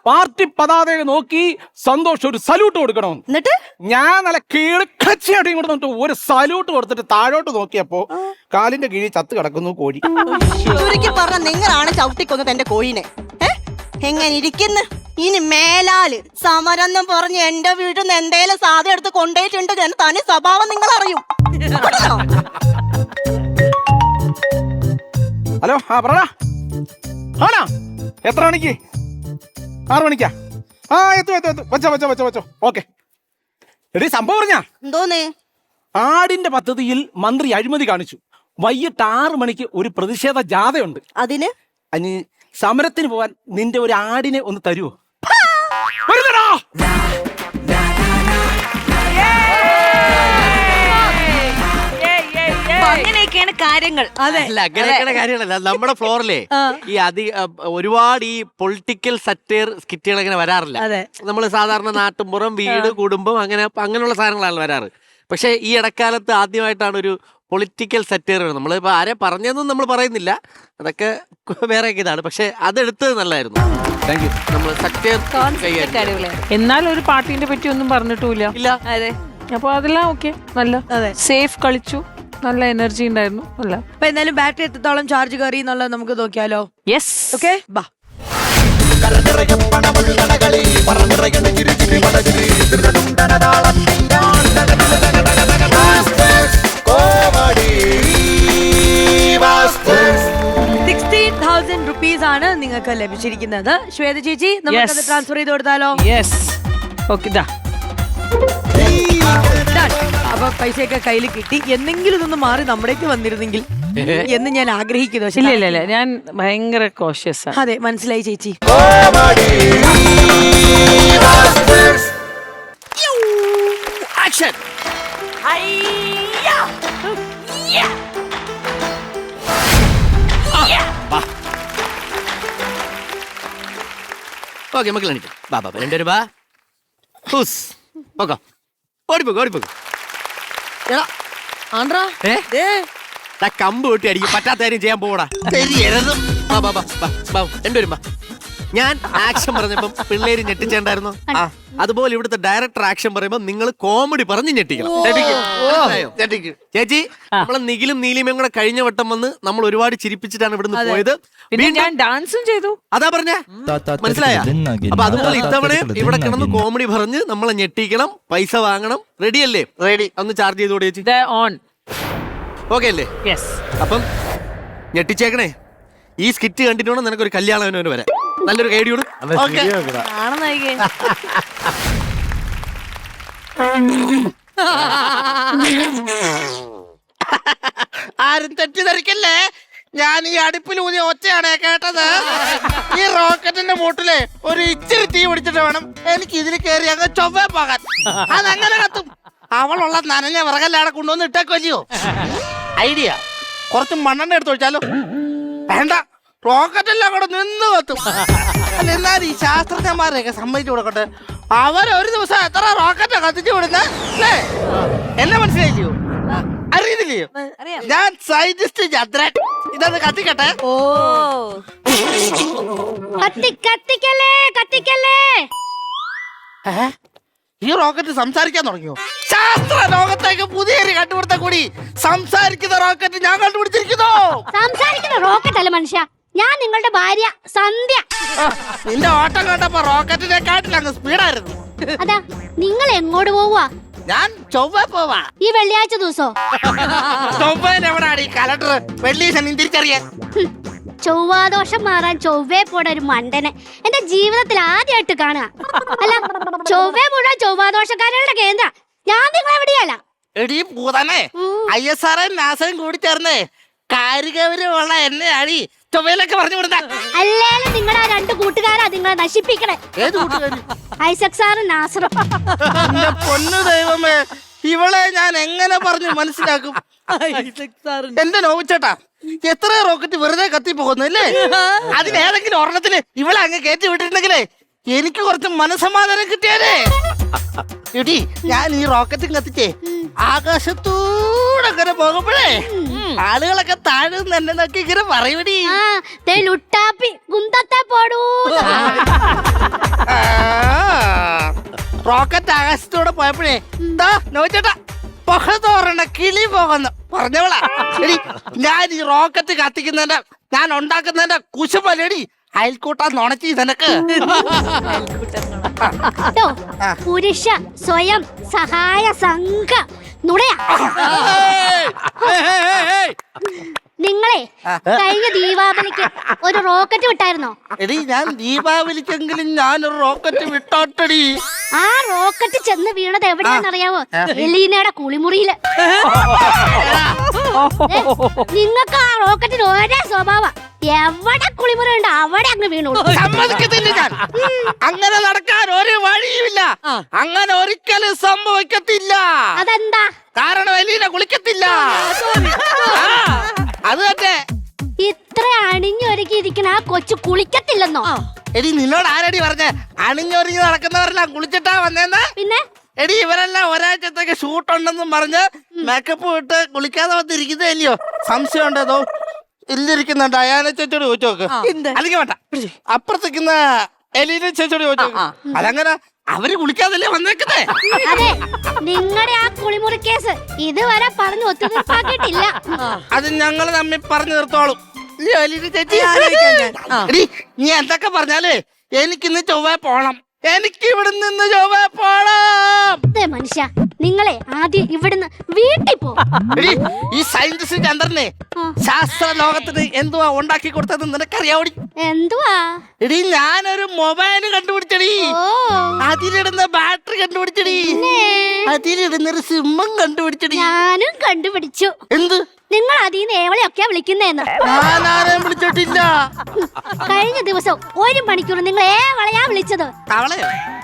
പാർട്ടി പതാകയെ നോക്കി സന്തോഷം ഒരു സല്യൂട്ട് കൊടുക്കണമെന്ന്. എന്നിട്ട് ഞാൻ നല്ല കീഴക്കച്ചയായിട്ട് ഇങ്ങോട്ട് നോക്കിട്ട് ഒരു സല്യൂട്ട് കൊടുത്തിട്ട് താഴോട്ട് നോക്കിയപ്പോ കാലിന്റെ കീഴിൽ ചത്ത് കിടക്കുന്നു കോഴി. ചുരുക്കി പറഞ്ഞ നിങ്ങളാണ് ചവിട്ടിക്കൊന്നത് എന്റെ കോഴിനെ. എങ്ങനെ ഇരിക്കുന്നു? ഇനി മേലാല് സമരം പറഞ്ഞ് എന്റെ വീട്ടിൽ നിന്ന് എന്തേലും സാധനം എടുത്ത് കൊണ്ടുപോയിട്ടുണ്ടെങ്കിൽ എന്റെ തനി സ്വഭാവം നിങ്ങൾ അറിയും. ഹലോ, പറടാ. ആണാ? എത്ര മണിക്ക്? 6 മണിക്കാ? ആ എത്തു വെച്ചോ ഓക്കെ. എടീ സംഭവം പറഞ്ഞാ എന്തോന്നേ? ആടിന്റെ പദ്ധതിയിൽ മന്ത്രി അഴിമതി കാണിച്ചു. വൈകിട്ട് 6 മണിക്ക് ഒരു പ്രതിഷേധ ജാഥയുണ്ട്. അതിന് സമരത്തിന് പോവാൻ നിന്റെ ഒരു ആടിനെ ഒന്ന് തരുമോ? അങ്ങനെയൊക്കെയാണ് കാര്യങ്ങൾ. അല്ല അങ്ങനെയൊക്കെയാണ് കാര്യങ്ങളല്ല. നമ്മുടെ ഫ്ലോറിലെ ഈ ഒരുപാട് ഈ പൊളിറ്റിക്കൽ സറ്റയർ സ്കിറ്റുകൾ ഇങ്ങനെ വരാറില്ല. നമ്മൾ സാധാരണ നാട്ടുമ്പുറം, വീട്, കുടുംബം അങ്ങനെയുള്ള സാധനങ്ങളാണ് വരാറ്. പക്ഷെ ഈ ഇടക്കാലത്ത് ആദ്യമായിട്ടാണ് ഒരു പൊളിറ്റിക്കൽ സറ്റയർ. നമ്മളിപ്പോൾ ആരെ പറഞ്ഞതെന്നും നമ്മൾ പറയുന്നില്ല, അതൊക്കെ വേറെയൊക്കെ ഇതാണ്. പക്ഷെ അതെടുത്തത് നല്ലതായിരുന്നു. നമ്മൾ സറ്റയർ എന്നാൽ ഒരു പാർട്ടിനെ പറ്റി ഒന്നും പറഞ്ഞിട്ടുമില്ല. ഇല്ല. അതെ, അപ്പൊ അതെല്ലാം ഓക്കെ, നല്ല സേഫ് കളിച്ചു, നല്ല എനർജി ഉണ്ടായിരുന്നു. അല്ല അപ്പൊ എന്തായാലും ബാറ്ററി എത്രത്തോളം ചാർജ് കയറി എന്നുള്ളത് നമുക്ക് നോക്കിയാലോ? യെസ്, ഓക്കെ ബാ. ₹16,000 ആണ് നിങ്ങൾക്ക് ലഭിച്ചിരിക്കുന്നത്. ശ്വേത ചേച്ചി, നമുക്കത് ട്രാൻസ്ഫർ ചെയ്ത് കൊടുത്താലോ? Yes, okay. അപ്പൊ പൈസയൊക്കെ കയ്യിൽ കിട്ടി. എന്തെങ്കിലും ഇതൊന്ന് മാറി നമ്മുടേക്ക് വന്നിരുന്നെങ്കിൽ എന്ന് ഞാൻ ആഗ്രഹിക്കുന്നു. ഇല്ല, ഞാൻ ഭയങ്കര കോഷ്യസ് ആണ്. അതെ, മനസ്സിലായി ചേച്ചി. ആക്ഷൻ. ഓക്കെ മക്കൾ എണീറ്റോ. ബാ 2 രൂപ. ഓടിപ്പോ. എടാ ആണ്ട്രാ, കമ്പ് വെട്ടി അടിക്കും. പറ്റാത്ത കാര്യം ചെയ്യാൻ പോടാ. രണ്ടുപേരും. ഞാൻ ആക്ഷൻ പറഞ്ഞപ്പം പിള്ളേര് ഞെട്ടിച്ചേണ്ടായിരുന്നോ? അതുപോലെ ഇവിടുത്തെ ഡയറക്ടർ ആക്ഷൻ പറയുമ്പോ നിങ്ങൾ കോമഡി പറഞ്ഞ് ഞെട്ടിക്കണം. ചേച്ചി, നമ്മളെ നിഖിലും നീലിമയും കൂടെ കഴിഞ്ഞ വട്ടം വന്ന് നമ്മൾ ഒരുപാട് ചിരിപ്പിച്ചിട്ടാണ് ഇവിടുന്ന് പോയത്. പിന്നെ ഞാൻ ഡാൻസും ചെയ്തു. അതാ പറഞ്ഞ മനസ്സിലായ? അപ്പൊ അതുപോലെ ഇത്തവണ ഇവിടെ കിടന്ന് കോമഡി പറഞ്ഞ് നമ്മളെ ഞെട്ടിക്കണം. പൈസ വാങ്ങണം. റെഡി അല്ലേ? റെഡി. ഒന്ന് ചാർജ് ചെയ്തോടെ ചേച്ചി. ഓൺ. ഓക്കെ അല്ലേ? യെസ്. അപ്പം ഞെട്ടിച്ചേക്കണേ. ഈ സ്കിറ്റ് കണ്ടിട്ടുണ്ടോ നിനക്കൊരു കല്യാണം വരാം. നല്ലൊരു കൈഡിയോട്. ആരും തെറ്റിദ്ധരിക്കല്ലേ, ഞാൻ ഈ അടുപ്പിലൂന്നി ഒച്ചയാണ് കേട്ടത്. ഈ റോക്കറ്റിന്റെ മൂട്ടിലെ ഒരു ഇച്ചിരി തീ പിടിച്ചിട്ട് വേണം എനിക്ക് ഇതിൽ കയറി അങ്ങ് ചൊവ്വേ പോകാൻ. അതെങ്ങനെ കത്തും? അവളുള്ള നനഞ്ഞ വിറകല്ലാടെ കൊണ്ടുവന്ന് ഇട്ടേക്കല്ലയോ? ഐഡിയ, കുറച്ച് മണ്ണെണ്ണ എടുത്ത് ഒഴിച്ചാലോ? വേണ്ട, റോക്കറ്റെല്ലാം കൂടെ നിന്ന് കത്തും. അല്ല, എന്നാലും ഈ ശാസ്ത്രജ്ഞന്മാരെയൊക്കെ സമ്മതിച്ചു കൊടുക്കട്ടെ. അവരൊരു ദിവസം എത്ര റോക്കറ്റാ കത്തിച്ചു വിടുന്നേ അല്ലേ? എന്നെ മനസ്സിലായില്ലയോ? അറിയുന്നില്ലയോ? ഞാൻ സയന്റിസ്റ്റ് ചന്ദ്രൻ. ഇതൊന്ന് കത്തിക്കട്ടെ. ഈ റോക്കറ്റ് സംസാരിക്കാൻ തുടങ്ങിയോ? ശാസ്ത്ര ലോകത്തേക്ക് പുതിയൊരു കണ്ടുപിടുത്തം കൂടി. സംസാരിക്കുന്ന റോക്കറ്റ് ഞാൻ കണ്ടുപിടിച്ചിരിക്കുന്നു. സംസാരിക്കുന്ന റോക്കറ്റ് അല്ല മനുഷ്യ, ഞാൻ നിങ്ങളുടെ ഭാര്യ സന്ധ്യ. നിന്റെ ഓട്ടം കണ്ടപ്പോ റോക്കറ്റിനെക്കാട്ടിൽ അങ്ങ് സ്പീഡായിരുന്നു. അതാ, നിങ്ങൾ എങ്ങോട്ട് പോവാ? ഞാൻ ചൊവ്വ പോവാ. ഈ വെള്ളിയാഴ്ച ദിവസോ? ചൊവ്വയിൽ എവിടാണ് ഈ കലണ്ടർ? വെള്ളി ശനി തിരിച്ചറിയാൻ. ചൊവ്വാദോഷം മാറാൻ ചൊവ്വേ പോട ഒരു മണ്ടനെ എന്റെ ജീവിതത്തിൽ ആദ്യമായിട്ട് കാണുക. അല്ല, ചൊവ്വേ മുഴുവൻ ചൊവ്വാദോഷക്കാരുടെ കേന്ദ്ര. ഞാൻ നിങ്ങൾ എവിടെയല്ല. എടീ പൂതനെ, ISRO-യും നാസയും കൂടി ചേർന്ന് കാര്യഗൗരവമുള്ള എന്നെ അടി ചൊവ്വയിലൊക്കെ പറഞ്ഞു വിടുന്ന. അല്ലേലും നിങ്ങളുടെ 2 കൂട്ടുകാരാ നിങ്ങളെ നശിപ്പിക്കണേ. ഏത് കൂട്ടുകാരി? ഐസക് സാറും നാസറും. പൊന്നു ദൈവമേ, ഇവളെ ഞാൻ എങ്ങനെ പറഞ്ഞു മനസ്സിലാക്കും? എന്റെ നോവിച്ചേട്ടാ, എത്ര റോക്കറ്റ് വെറുതെ കത്തി പോകുന്നു അല്ലേ? അതിലേതെങ്കിലും ഒരെണ്ണത്തില് ഇവളെ അങ്ങ് കയറ്റി വിട്ടിട്ടുണ്ടെങ്കിലേ എനിക്ക് കുറച്ച് മനസമാധാനം കിട്ടിയാലേ. എടി, ഞാൻ ഈ റോക്കറ്റും കത്തിച്ചേ ആകാശത്തൂടെ അങ്ങനെ പോകുമ്പോഴേ ആളുകളൊക്കെ താഴെ തന്നെ നോക്കി ഇങ്ങനെ പറയൂടി, റോക്കറ്റ് ആകാശത്തൂടെ പോയപ്പോഴേ നോച്ചേട്ടാ പുറത്തോറണ കിളി പോകുന്നു പറഞ്ഞവളാ. എടി, ഞാൻ ഈ റോക്കറ്റ് കത്തിക്കുന്നതിന്റെ ഞാൻ ഉണ്ടാക്കുന്നതിന്റെ കുശുമല്ലേടി അയൽക്കൂട്ടാ നുണച്ചി നിനക്ക്. പുരുഷ സ്വയം സഹായ സംഘ നുണയാ. നിങ്ങൾ നിങ്ങളെ കഴിഞ്ഞ ദീപാവലിക്ക് ഒരു റോക്കറ്റ് വിട്ടായിരുന്നോ? എടി ഞാൻ ദീപാവലിക്കെങ്കിലും ഞാനൊരു റോക്കറ്റ് വിട്ടോട്ടടി. ആ റോക്കറ്റ് ചെന്ന് വീണത് എവിടെയാണെന്നറിയാവോ? എലീനയുടെ കുളിമുറിയില്. നിങ്ങൾക്ക് ആ റോക്കറ്റിന് ഒരേ സ്വഭാവ, എവിടെ കുളിമുറി ഉണ്ട് അവിടെ അങ്ങ് വീണു. സമ്മതിക്കത്തില്ല ഞാൻ. അങ്ങനെ നടക്കാൻ ഒരു വഴിയുമില്ല. അങ്ങനെ ഒരിക്കലും സംഭവിക്കത്തില്ല. അതെന്താ? കാരണം എലീന കുളിക്കത്തില്ല. അത് തന്നെ. ഇത്ര അണിഞ്ഞൊരുക്കി ഇരിക്കണ ആ കൊച്ചു കുളിക്കത്തില്ലെന്നോ? എടി നിന്നോട് ആരടി പറഞ്ഞ അണിഞ്ഞൊരുങ്ങി നടക്കുന്നവരെല്ലാം കുളിച്ചിട്ടാ വന്നേന്ന്? പിന്നെ എടി ഇവരെല്ലാം ഒരാഴ്ചത്തേക്ക് ഷൂട്ട് ഉണ്ടെന്നും പറഞ്ഞ് മേക്കപ്പ് ഇട്ട് കുളിക്കാതെ വന്നിരിക്കുന്നതല്ലയോ? സംശയം ഉണ്ടോ? ഇല്ലിരിക്കുന്നുണ്ട്. അയാനെ ചേച്ചോട് ചോദിച്ചു നോക്ക്. അല്ലെങ്കിൽ വേണ്ട, അപ്പുറത്തേക്കുന്ന എലീന ചേച്ചോട് ചോദിച്ചു നോക്ക്. അതങ്ങനെ അവര് കുളിക്കാതല്ലേ വന്നേക്കുന്നേ. അതെ, നിങ്ങളുടെ ആ കുളിമുറി കേസ് ഇതുവരെ പറഞ്ഞു ഒത്തുതീർപ്പാക്കിയിട്ടില്ല. അത് ഞങ്ങൾ തമ്മിൽ പറഞ്ഞു നിർത്തോളും. ഇല്ലയോ എലീന ചേച്ചി? എടി നീ എന്തൊക്കെ പറഞ്ഞാലേ എനിക്കിന്ന് ചൊവ്വ പോണം. എനിക്ക് ഇവിടെ നിന്ന് ചൊവ്വ പോണം. അതെ മനുഷ്യ, നിങ്ങളെ ആദ്യം ഇവിടുന്ന് വീട്ടിൽ പോ. എടി ഈ സയന്റിസ്റ്റ് ചന്ദ്രനെ ശാസ്ത്ര ലോകത്തിന് എന്തുവാ ഉണ്ടാക്കി കൊടുത്തത് നിനക്കറിയാവടി? എന്തുവാ? എടി ഞാനൊരു മൊബൈൽ കണ്ടുപിടിച്ചടി. അതിലിടുന്ന ബാറ്ററി കണ്ടുപിടിച്ചടി. അതിലിടുന്നൊരു സിമ്മം കണ്ടുപിടിച്ചടി. ഞാനും കണ്ടുപിടിച്ചു. എന്ത്? നിങ്ങൾ അതിന്ന് എവളെയൊക്കെയാ വിളിക്കുന്നേന്ന്. ഞാനാരെയും വിളിച്ചിട്ടില്ല. കഴിഞ്ഞ ദിവസം 1 മണിക്കൂർ നിങ്ങൾ ഏവളയാ വിളിച്ചത്?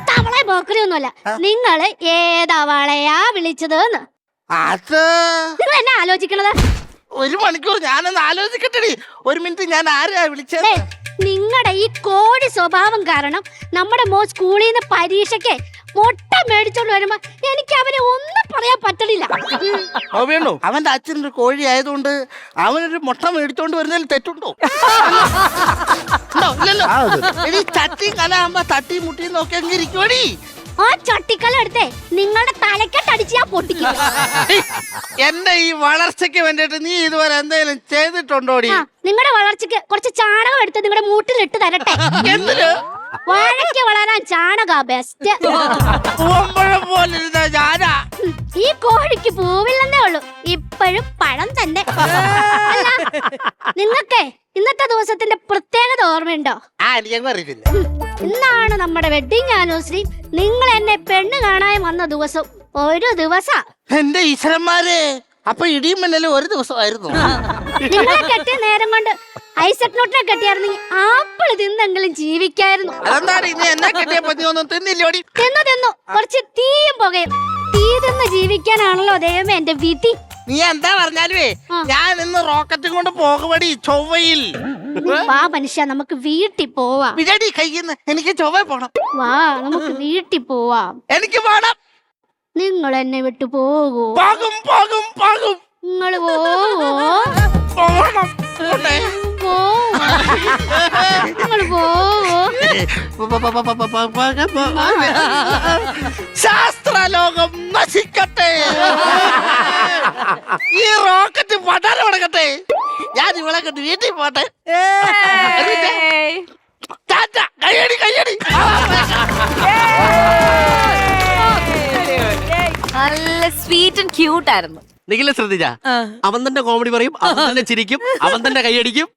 തവളെ പോക്കറിയൊന്നുമല്ല, നിങ്ങൾ ഏതവളയാ വിളിച്ചത്? അത് നിങ്ങൾ എന്നെ ആലോചിക്കണത്? 1 മണിക്കൂർ ഞാനൊന്ന് ആലോചിക്കട്ടെടി. 1 മിനിറ്റ്, ഞാൻ ആരെയാ വിളിച്ചത്? നിങ്ങളുടെ ഈ കോടി സ്വഭാവം കാരണം നമ്മുടെ മോൻ സ്കൂളിൽ നിന്ന് പരീക്ഷയ്ക്ക് മുട്ട മേടിച്ചോണ്ട് വരുമ്പോ എനിക്ക് അവനെ ഒന്നും പറയാൻ പറ്റണില്ല. വേണു, അവന്റെ അച്ഛനൊരു കോഴി ആയതുകൊണ്ട് അവനൊരു മുട്ട മേടിച്ചോണ്ട് വരുന്നതിൽ തെറ്റുണ്ടോ? ഇല്ലല്ലോ. എടി ചട്ടി കലാകുമ്പോ തട്ടി മുട്ടി നോക്കി അങ്ങ് ഇരിക്കുവടി. ആ ചട്ടിക്കല എടുത്തേ നിങ്ങളുടെ തലക്കെട്ടടിച്ച് ഞാൻ പൊട്ടിക്കും. എന്റെ ഈ വളർച്ചയ്ക്ക് വേണ്ടിട്ട് നീ ഇതുവരെ എന്തെങ്കിലും ചെയ്തിട്ടുണ്ടോടി? നിങ്ങളുടെ വളർച്ചയ്ക്ക് കുറച്ച് ചാണകം എടുത്ത് നിങ്ങളുടെ മൂട്ടിലിട്ട് തരട്ടെ? എന്തിന്? വാഴയ്ക്ക് വളരാൻ ചാണക ബെസ്റ്റ്. ഈ കോഴിക്ക് പൂവില്ലെന്നേ ഉള്ളൂ, ഇപ്പോഴും പഴം തന്നെ. അല്ല, നിങ്ങൾക്കേ ഇന്നത്തെ ദിവസത്തിന്റെ പ്രത്യേകത ഓർമ്മയുണ്ടോ? ഇന്നാണ് നമ്മുടെ വെഡിങ് ആനിവേഴ്സറി. നിങ്ങൾ എന്നെ പെണ്ണ് കാണാൻ വന്ന ദിവസം. ഒരു ദിവസം എന്റെ ഈശ്വരന്മാരെ, അപ്പൊ ഇടിയും മിന്നലും ഒരു ദിവസമായിരുന്നു. നിങ്ങളെ കെട്ടിയ നേരം കൊണ്ട് ഐസക് ന്യൂട്ടനെ കെട്ടിയായിരുന്നെങ്കിൽ ആപ്പിൾ തിന്നെങ്കിലും ജീവിക്കായിരുന്നു. അതെന്താണ് ഇനി എന്നെ കെട്ടിയ പതിയൊന്നും തിന്നില്ലോടി? തിന്നു കുറച്ച് തീയും പുകയും. തീ തിന്ന് ജീവിക്കാനാണല്ലോ ദൈവമേ എന്റെ വിധി. നീ എന്താ പറഞ്ഞാലുവേ ഞാൻ ഇന്ന് റോക്കറ്റ് കൊണ്ട് പോകുവടി ചൊവ്വയിൽ. വാ മനുഷ്യ, നമുക്ക് വീട്ടിൽ പോവാം. വിജടി കയ്യിന്ന്, എനിക്ക് ചൊവ്വ പോണം. വാ നമുക്ക് വീട്ടിൽ പോവാം. എനിക്ക് പോണം. നിങ്ങൾ എന്നെ വിട്ടു പോകൂ. പോകും പോകും പോകും. നിങ്ങൾ പോവോ? പോണം. നിങ്ങൾ പോവോ? ശാസ്ത്രലോകം നശിക്കട്ടെ. ഈ റോക്കറ്റ് പടാൻ തുടങ്ങട്ടെ. ഞാൻ ഇവളെ കണ്ട് വീട്ടിൽ പോട്ടെ. കയ്യടി കയ്യടി. നല്ല സ്വീറ്റ് ആൻഡ് ക്യൂട്ട് ആയിരുന്നു. നിഖില ശ്രദ്ധിച്ചാ? അവൻ തന്നെ കോമഡി പറയും, അവൻ തന്നെ ചിരിക്കും, അവൻ തന്നെ കൈയടിക്കും.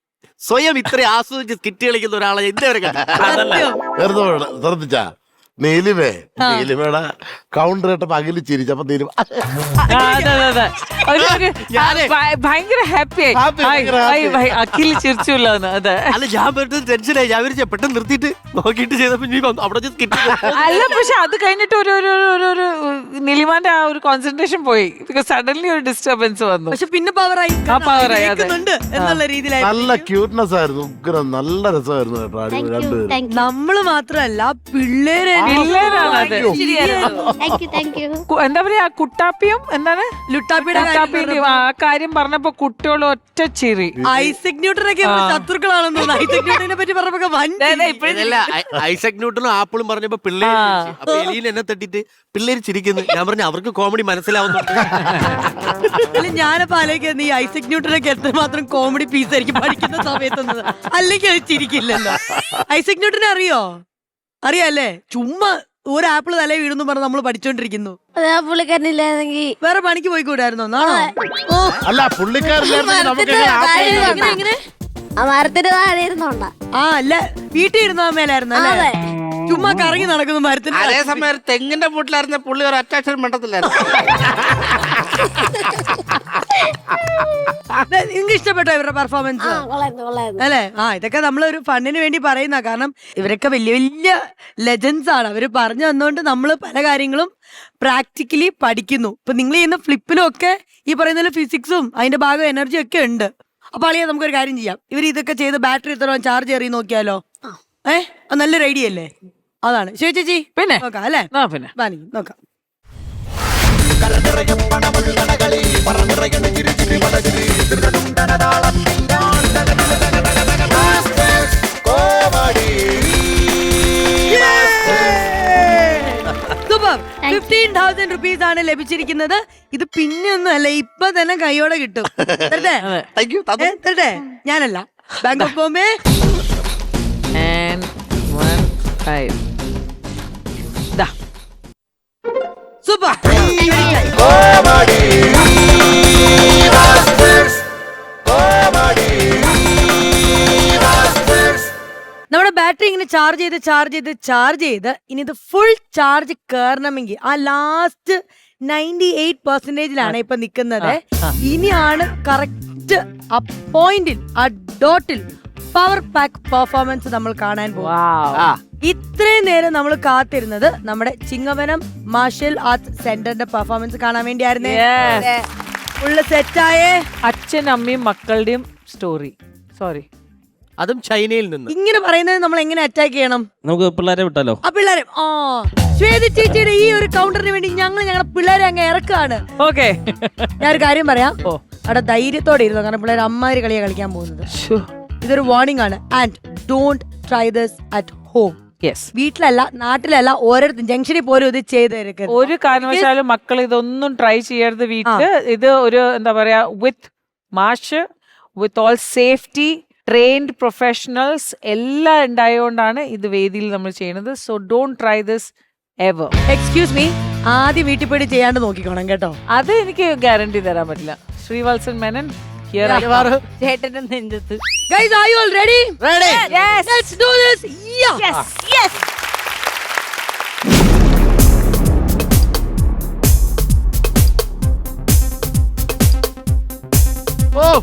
സ്വയം ഇത്ര ആസ്വദിച്ച് സ്കിറ്റ് കളിക്കുന്ന ഒരാളെ ഇന്നേവരെ ശ്രദ്ധിച്ചാ? നീലിമയുടെ കൗണ്ടർ കേട്ടപ്പോ അഖില് ചിരിച്ചപ്പോ നീലിമ ഭയങ്കര ഹാപ്പിയായി അഖിൽ ചിരിച്ചല്ലോ. അതെ, അല്ല ഞാൻ പെട്ടെന്ന് ടെൻഷനായി. ഞാൻ വിചാരിച്ചു പെട്ടെന്ന് നിർത്തിയിട്ട് നോക്കിയിട്ട് ചെയ്തപ്പോ അവിടെ അല്ല, പക്ഷെ അത് കഴിഞ്ഞിട്ട് ഒരു നിലിമാന്റെ ആ ഒരു കോൺസെൻട്രേഷൻ പോയി. ബിക്കോസ് സഡൻലി ഒരു ഡിസ്റ്റർബൻസ് വന്നു. പക്ഷെ പിന്നെ പവറായി എന്നുള്ള രീതിയിലായി. നല്ല ക്യൂട്ട്നെസ് ആയിരുന്നു, ഉഗ്രം, നല്ല രസമായിരുന്നു കേട്ടോ രണ്ടുപേരും. നമ്മള് മാത്രല്ല പിള്ളേരാണ്. എന്താ പറയാ, കുട്ടാപ്പിയും എന്താണ് ലുട്ടാപ്പിയുടെ ആ കാര്യം പറഞ്ഞപ്പോ കുട്ടികൾ ഒറ്റ ചിരി. ഐസക് ന്യൂട്ടനൊക്കെ ശത്രുക്കളാണെന്ന് തോന്നുന്നു. ഐസക് ന്യൂട്ടനെ പറ്റി പറഞ്ഞപ്പോ ഐസക് ന്യൂട്ടനും ആപ്പിളും പറഞ്ഞപ്പോ പിള്ളേര് അപ്പൊ എലീൻ എന്നെ തട്ടിട്ട് പിള്ളേര് ചിരിക്കുന്നു. ഞാൻ പറഞ്ഞു അവർക്ക് കോമഡി മനസ്സിലാവുന്നുണ്ട്. ഞാനപ്പോ ആലോചിക്കുന്നത് ഈ ഐസക് ന്യൂട്ടനൊക്കെ എത്രമാത്രം കോമഡി പീസ് ആയിരിക്കും പഠിക്കുന്ന സമയത്തൊന്നത്. അല്ലെങ്കിൽ അത് ചിരിക്കില്ലല്ലോ. ഐസക് ന്യൂട്ടനെ അറിയോ? അറിയാല്ലേ? ചുമ്മാ ഒരു ആപ്പിൾ തലേ വീണെന്ന് പറഞ്ഞ് നമ്മൾ പഠിച്ചോണ്ടിരിക്കുന്നു. അതെ, ആ പുള്ളിക്കാരനില്ലായിരുന്നെങ്കിൽ വേറെ പണിക്ക് പോയിക്കൂടായിരുന്നോ? നാണോ? അല്ല പുള്ളിക്കാരില്ലായിരുന്നെങ്കിൽ നമുക്ക് എങ്ങനെ ആ മരത്തിന്റെ താഴെ ഇരുന്നോണ്ട. ആ അല്ല, വീട്ടിൽ ഇരുന്നാ മേലായിരുന്നു അല്ലേ? ചുമ്മാ കറങ്ങി നടക്കുന്നു മരത്തിന്. അതേസമയം തെങ്ങിന്റെ വീട്ടിലായിരുന്ന പുള്ളി ഒരു അറ്റാച്ച്മെന്റ് മണ്ടത്തില്ലായിരുന്നു. നിങ്ങൾക്ക് ഇഷ്ടപ്പെട്ടോ ഇവരുടെ പെർഫോമൻസ് അല്ലേ? ആ ഇതൊക്കെ നമ്മളൊരു ഫണ്ടിന് വേണ്ടി പറയുന്ന, കാരണം ഇവരൊക്കെ വലിയ വലിയ ലെജൻസ് ആണ്. അവര് പറഞ്ഞു തന്നോണ്ട് നമ്മൾ പല കാര്യങ്ങളും പ്രാക്ടിക്കലി പഠിക്കുന്നു. ഇപ്പൊ നിങ്ങൾ ചെയ്യുന്ന ഫ്ലിപ്പിലും ഒക്കെ ഈ പറയുന്ന ഫിസിക്സും അതിന്റെ ഭാഗം എനർജിയും ഒക്കെ ഉണ്ട്. അപ്പൊ അളിയാ നമുക്കൊരു കാര്യം ചെയ്യാം, ഇവർ ഇതൊക്കെ ചെയ്ത് ബാറ്ററി എത്ര ചാർജ് കയറി നോക്കിയാലോ? നല്ലൊരു ഐഡിയ അല്ലേ? അതാണ് ശരി ചേച്ചി. പിന്നെ നോക്കാം അല്ലേ? പിന്നെ നോക്കാം. സൂപ്പർ. 15,000 rupees ആണ് ലഭിച്ചിരിക്കുന്നത്. ഇത് പിന്നെ ഒന്നും അല്ല, ഇപ്പൊ തന്നെ കൈയോടെ കിട്ടും. തരട്ടെ? ഞാനല്ല, ബാങ്ക് ഓഫ് ബോംബെ. സൂപ്പർ. നമ്മുടെ ബാറ്ററി ഇങ്ങനെ ചാർജ് ചെയ്ത് ഇനി ഇത് ഫുൾ ചാർജ് കയറണമെങ്കിൽ ആ ലാസ്റ്റ് 98% ഇപ്പൊ നിൽക്കുന്നത്. ഇനിയാണ് കറക്റ്റ് ആ പോയിന്റിൽ, ആ ഡോട്ടിൽ പവർ പാക്ക് പെർഫോമൻസ് നമ്മൾ കാണാൻ പോകും. ഇത്രയും നേരം നമ്മൾ കാത്തിരുന്നത് നമ്മുടെ ചിങ്ങവനം മാർഷൽ ആർട്സ് സെന്ററിന്റെ പെർഫോമൻസ് കാണാൻ വേണ്ടിയായിരുന്നേ. ഫുള്ള് സെറ്റായേ. അച്ഛൻ അമ്മയും മക്കളുടെയും സ്റ്റോറി. സോറി, അതും ചൈനയിൽ നിന്ന്. ഇങ്ങനെ പറയുന്നത് നമ്മൾ എങ്ങനെ അറ്റാക്ക് ചെയ്യണം? നമുക്ക് പിള്ളേരെ വിട്ടാലോ? ആ പിള്ളേരെ ശ്വേത ചേച്ചിയുടെ ഈ ഒരു കൗണ്ടറിന് വേണ്ടി ഞങ്ങളുടെ പിള്ളേരെ അങ്ങ് ഇറക്കാണ്. ഓക്കെ, ഞാനൊരു കാര്യം പറയാം. അവിടെ ധൈര്യത്തോടെ ഇരുന്നു, കാരണം പിള്ളേർ അമ്മാതിരി കളിയാ കളിക്കാൻ പോകുന്നത്. ഇതൊരു വാർണിംഗ് ആണ്. And don't try this at home. വീട്ടിലല്ല, നാട്ടിലല്ല, ഓരോരുത്തരും ജംഗ്ഷനിൽ പോലും ഇത് ചെയ്ത് ഒരു കാരണവശാലും മക്കൾ ഇതൊന്നും ട്രൈ ചെയ്യരുത് വീട്ടില്. ഇത് ഒരു എന്താ പറയാ, വിത്ത് മാഷ്, with all safety, trained professionals എല്ലാം ഉണ്ടായതുകൊണ്ടാണ് ഇത് വേദിയിൽ നമ്മൾ ചെയ്യുന്നത്. So don't try this ever. Excuse me, ആദ്യം വീട്ടിൽ പോയി ചെയ്യാണ്ട് നോക്കിക്കോണം കേട്ടോ. അത് എനിക്ക് ഗ്യാരണ്ടി തരാൻ പറ്റില്ല. ശ്രീവത്സൻ മേനൻ ചേട്ടന്റെ നെഞ്ചത്ത്. Guys, are you all ready? Ready. Yes. Let's do this. Yeah. Yes. Oh.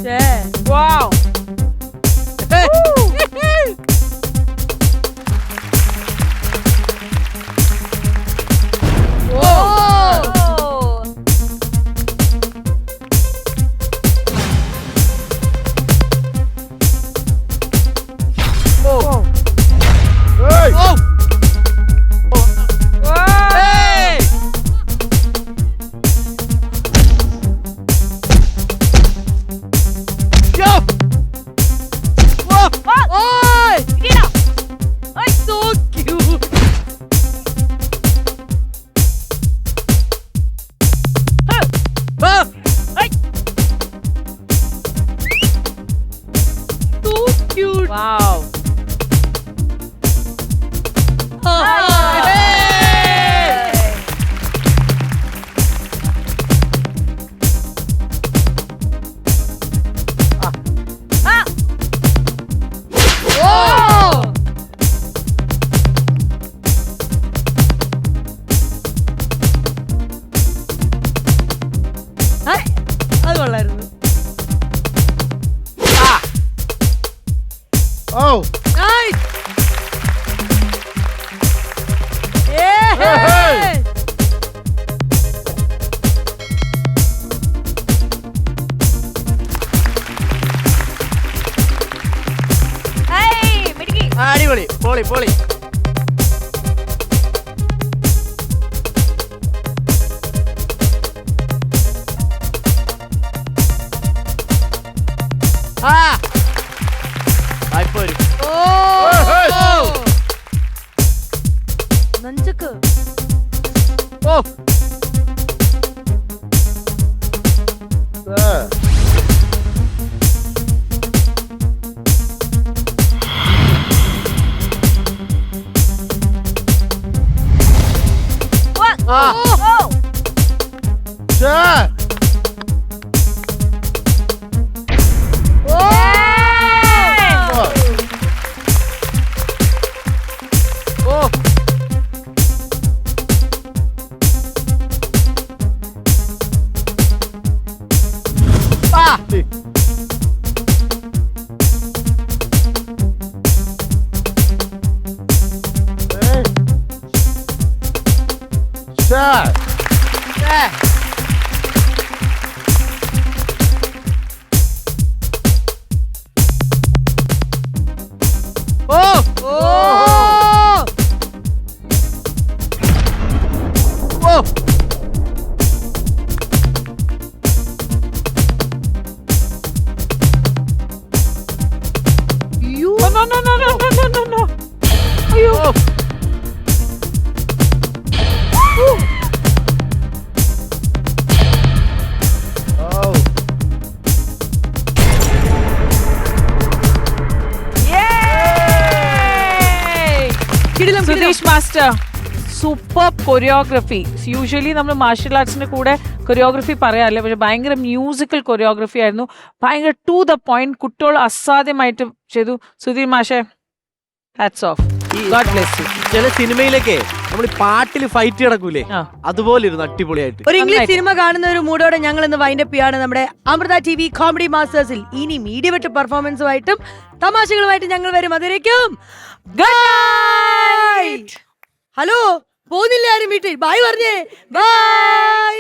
Yeah. Wow. Wow. അത് കൊള്ളായിരുന്നു. Oh. Nice. Hey. അടിപൊളി, പൊളി പൊളി. Nunchuck. Sudheesh master super choreography. Usually നമ്മൾ മാർഷ്യൽ ആർട്സിന്റെ കൂടെ കൊറിയോഗ്രഫി പറയാറില്ല, പക്ഷെ ഭയങ്കര മ്യൂസിക്കൽ കൊറിയോഗ്രഫി ആയിരുന്നു. ഭയങ്കര ടു ദ പോയിന്റ്. കുട്ടികൾ അസാധ്യമായിട്ട് ചെയ്തു. സുധീർ മാഷെ, hats off. God bless you. ചില സിനിമയിലൊക്കെ നമ്മൾ പാട്ടിൽ ഫൈറ്റ് കിടക്കൂലേ, അതുപോലെ ഇരുന്നു അടിപൊളിയായിട്ട്. ഒരു ഇംഗ്ലീഷ് സിനിമ കാണുന്ന ഒരു മൂഡോടെ ഞങ്ങൾ ഇന്ന് വൈൻഡപ്പ് ചെയ്യാണ് നമ്മുടെ അമൃത TV കോമഡി മാസ്റ്റേഴ്സിൽ. ഇനി മീഡിയവെട്ട് പെർഫോമൻസുമായിട്ടും തമാശകളുമായിട്ടും ഞങ്ങൾ വരും. അതിലേക്കും ഹലോ പോകുന്നില്ല ആരും വീട്ടിൽ. ബൈ പറഞ്ഞേ. ബൈ.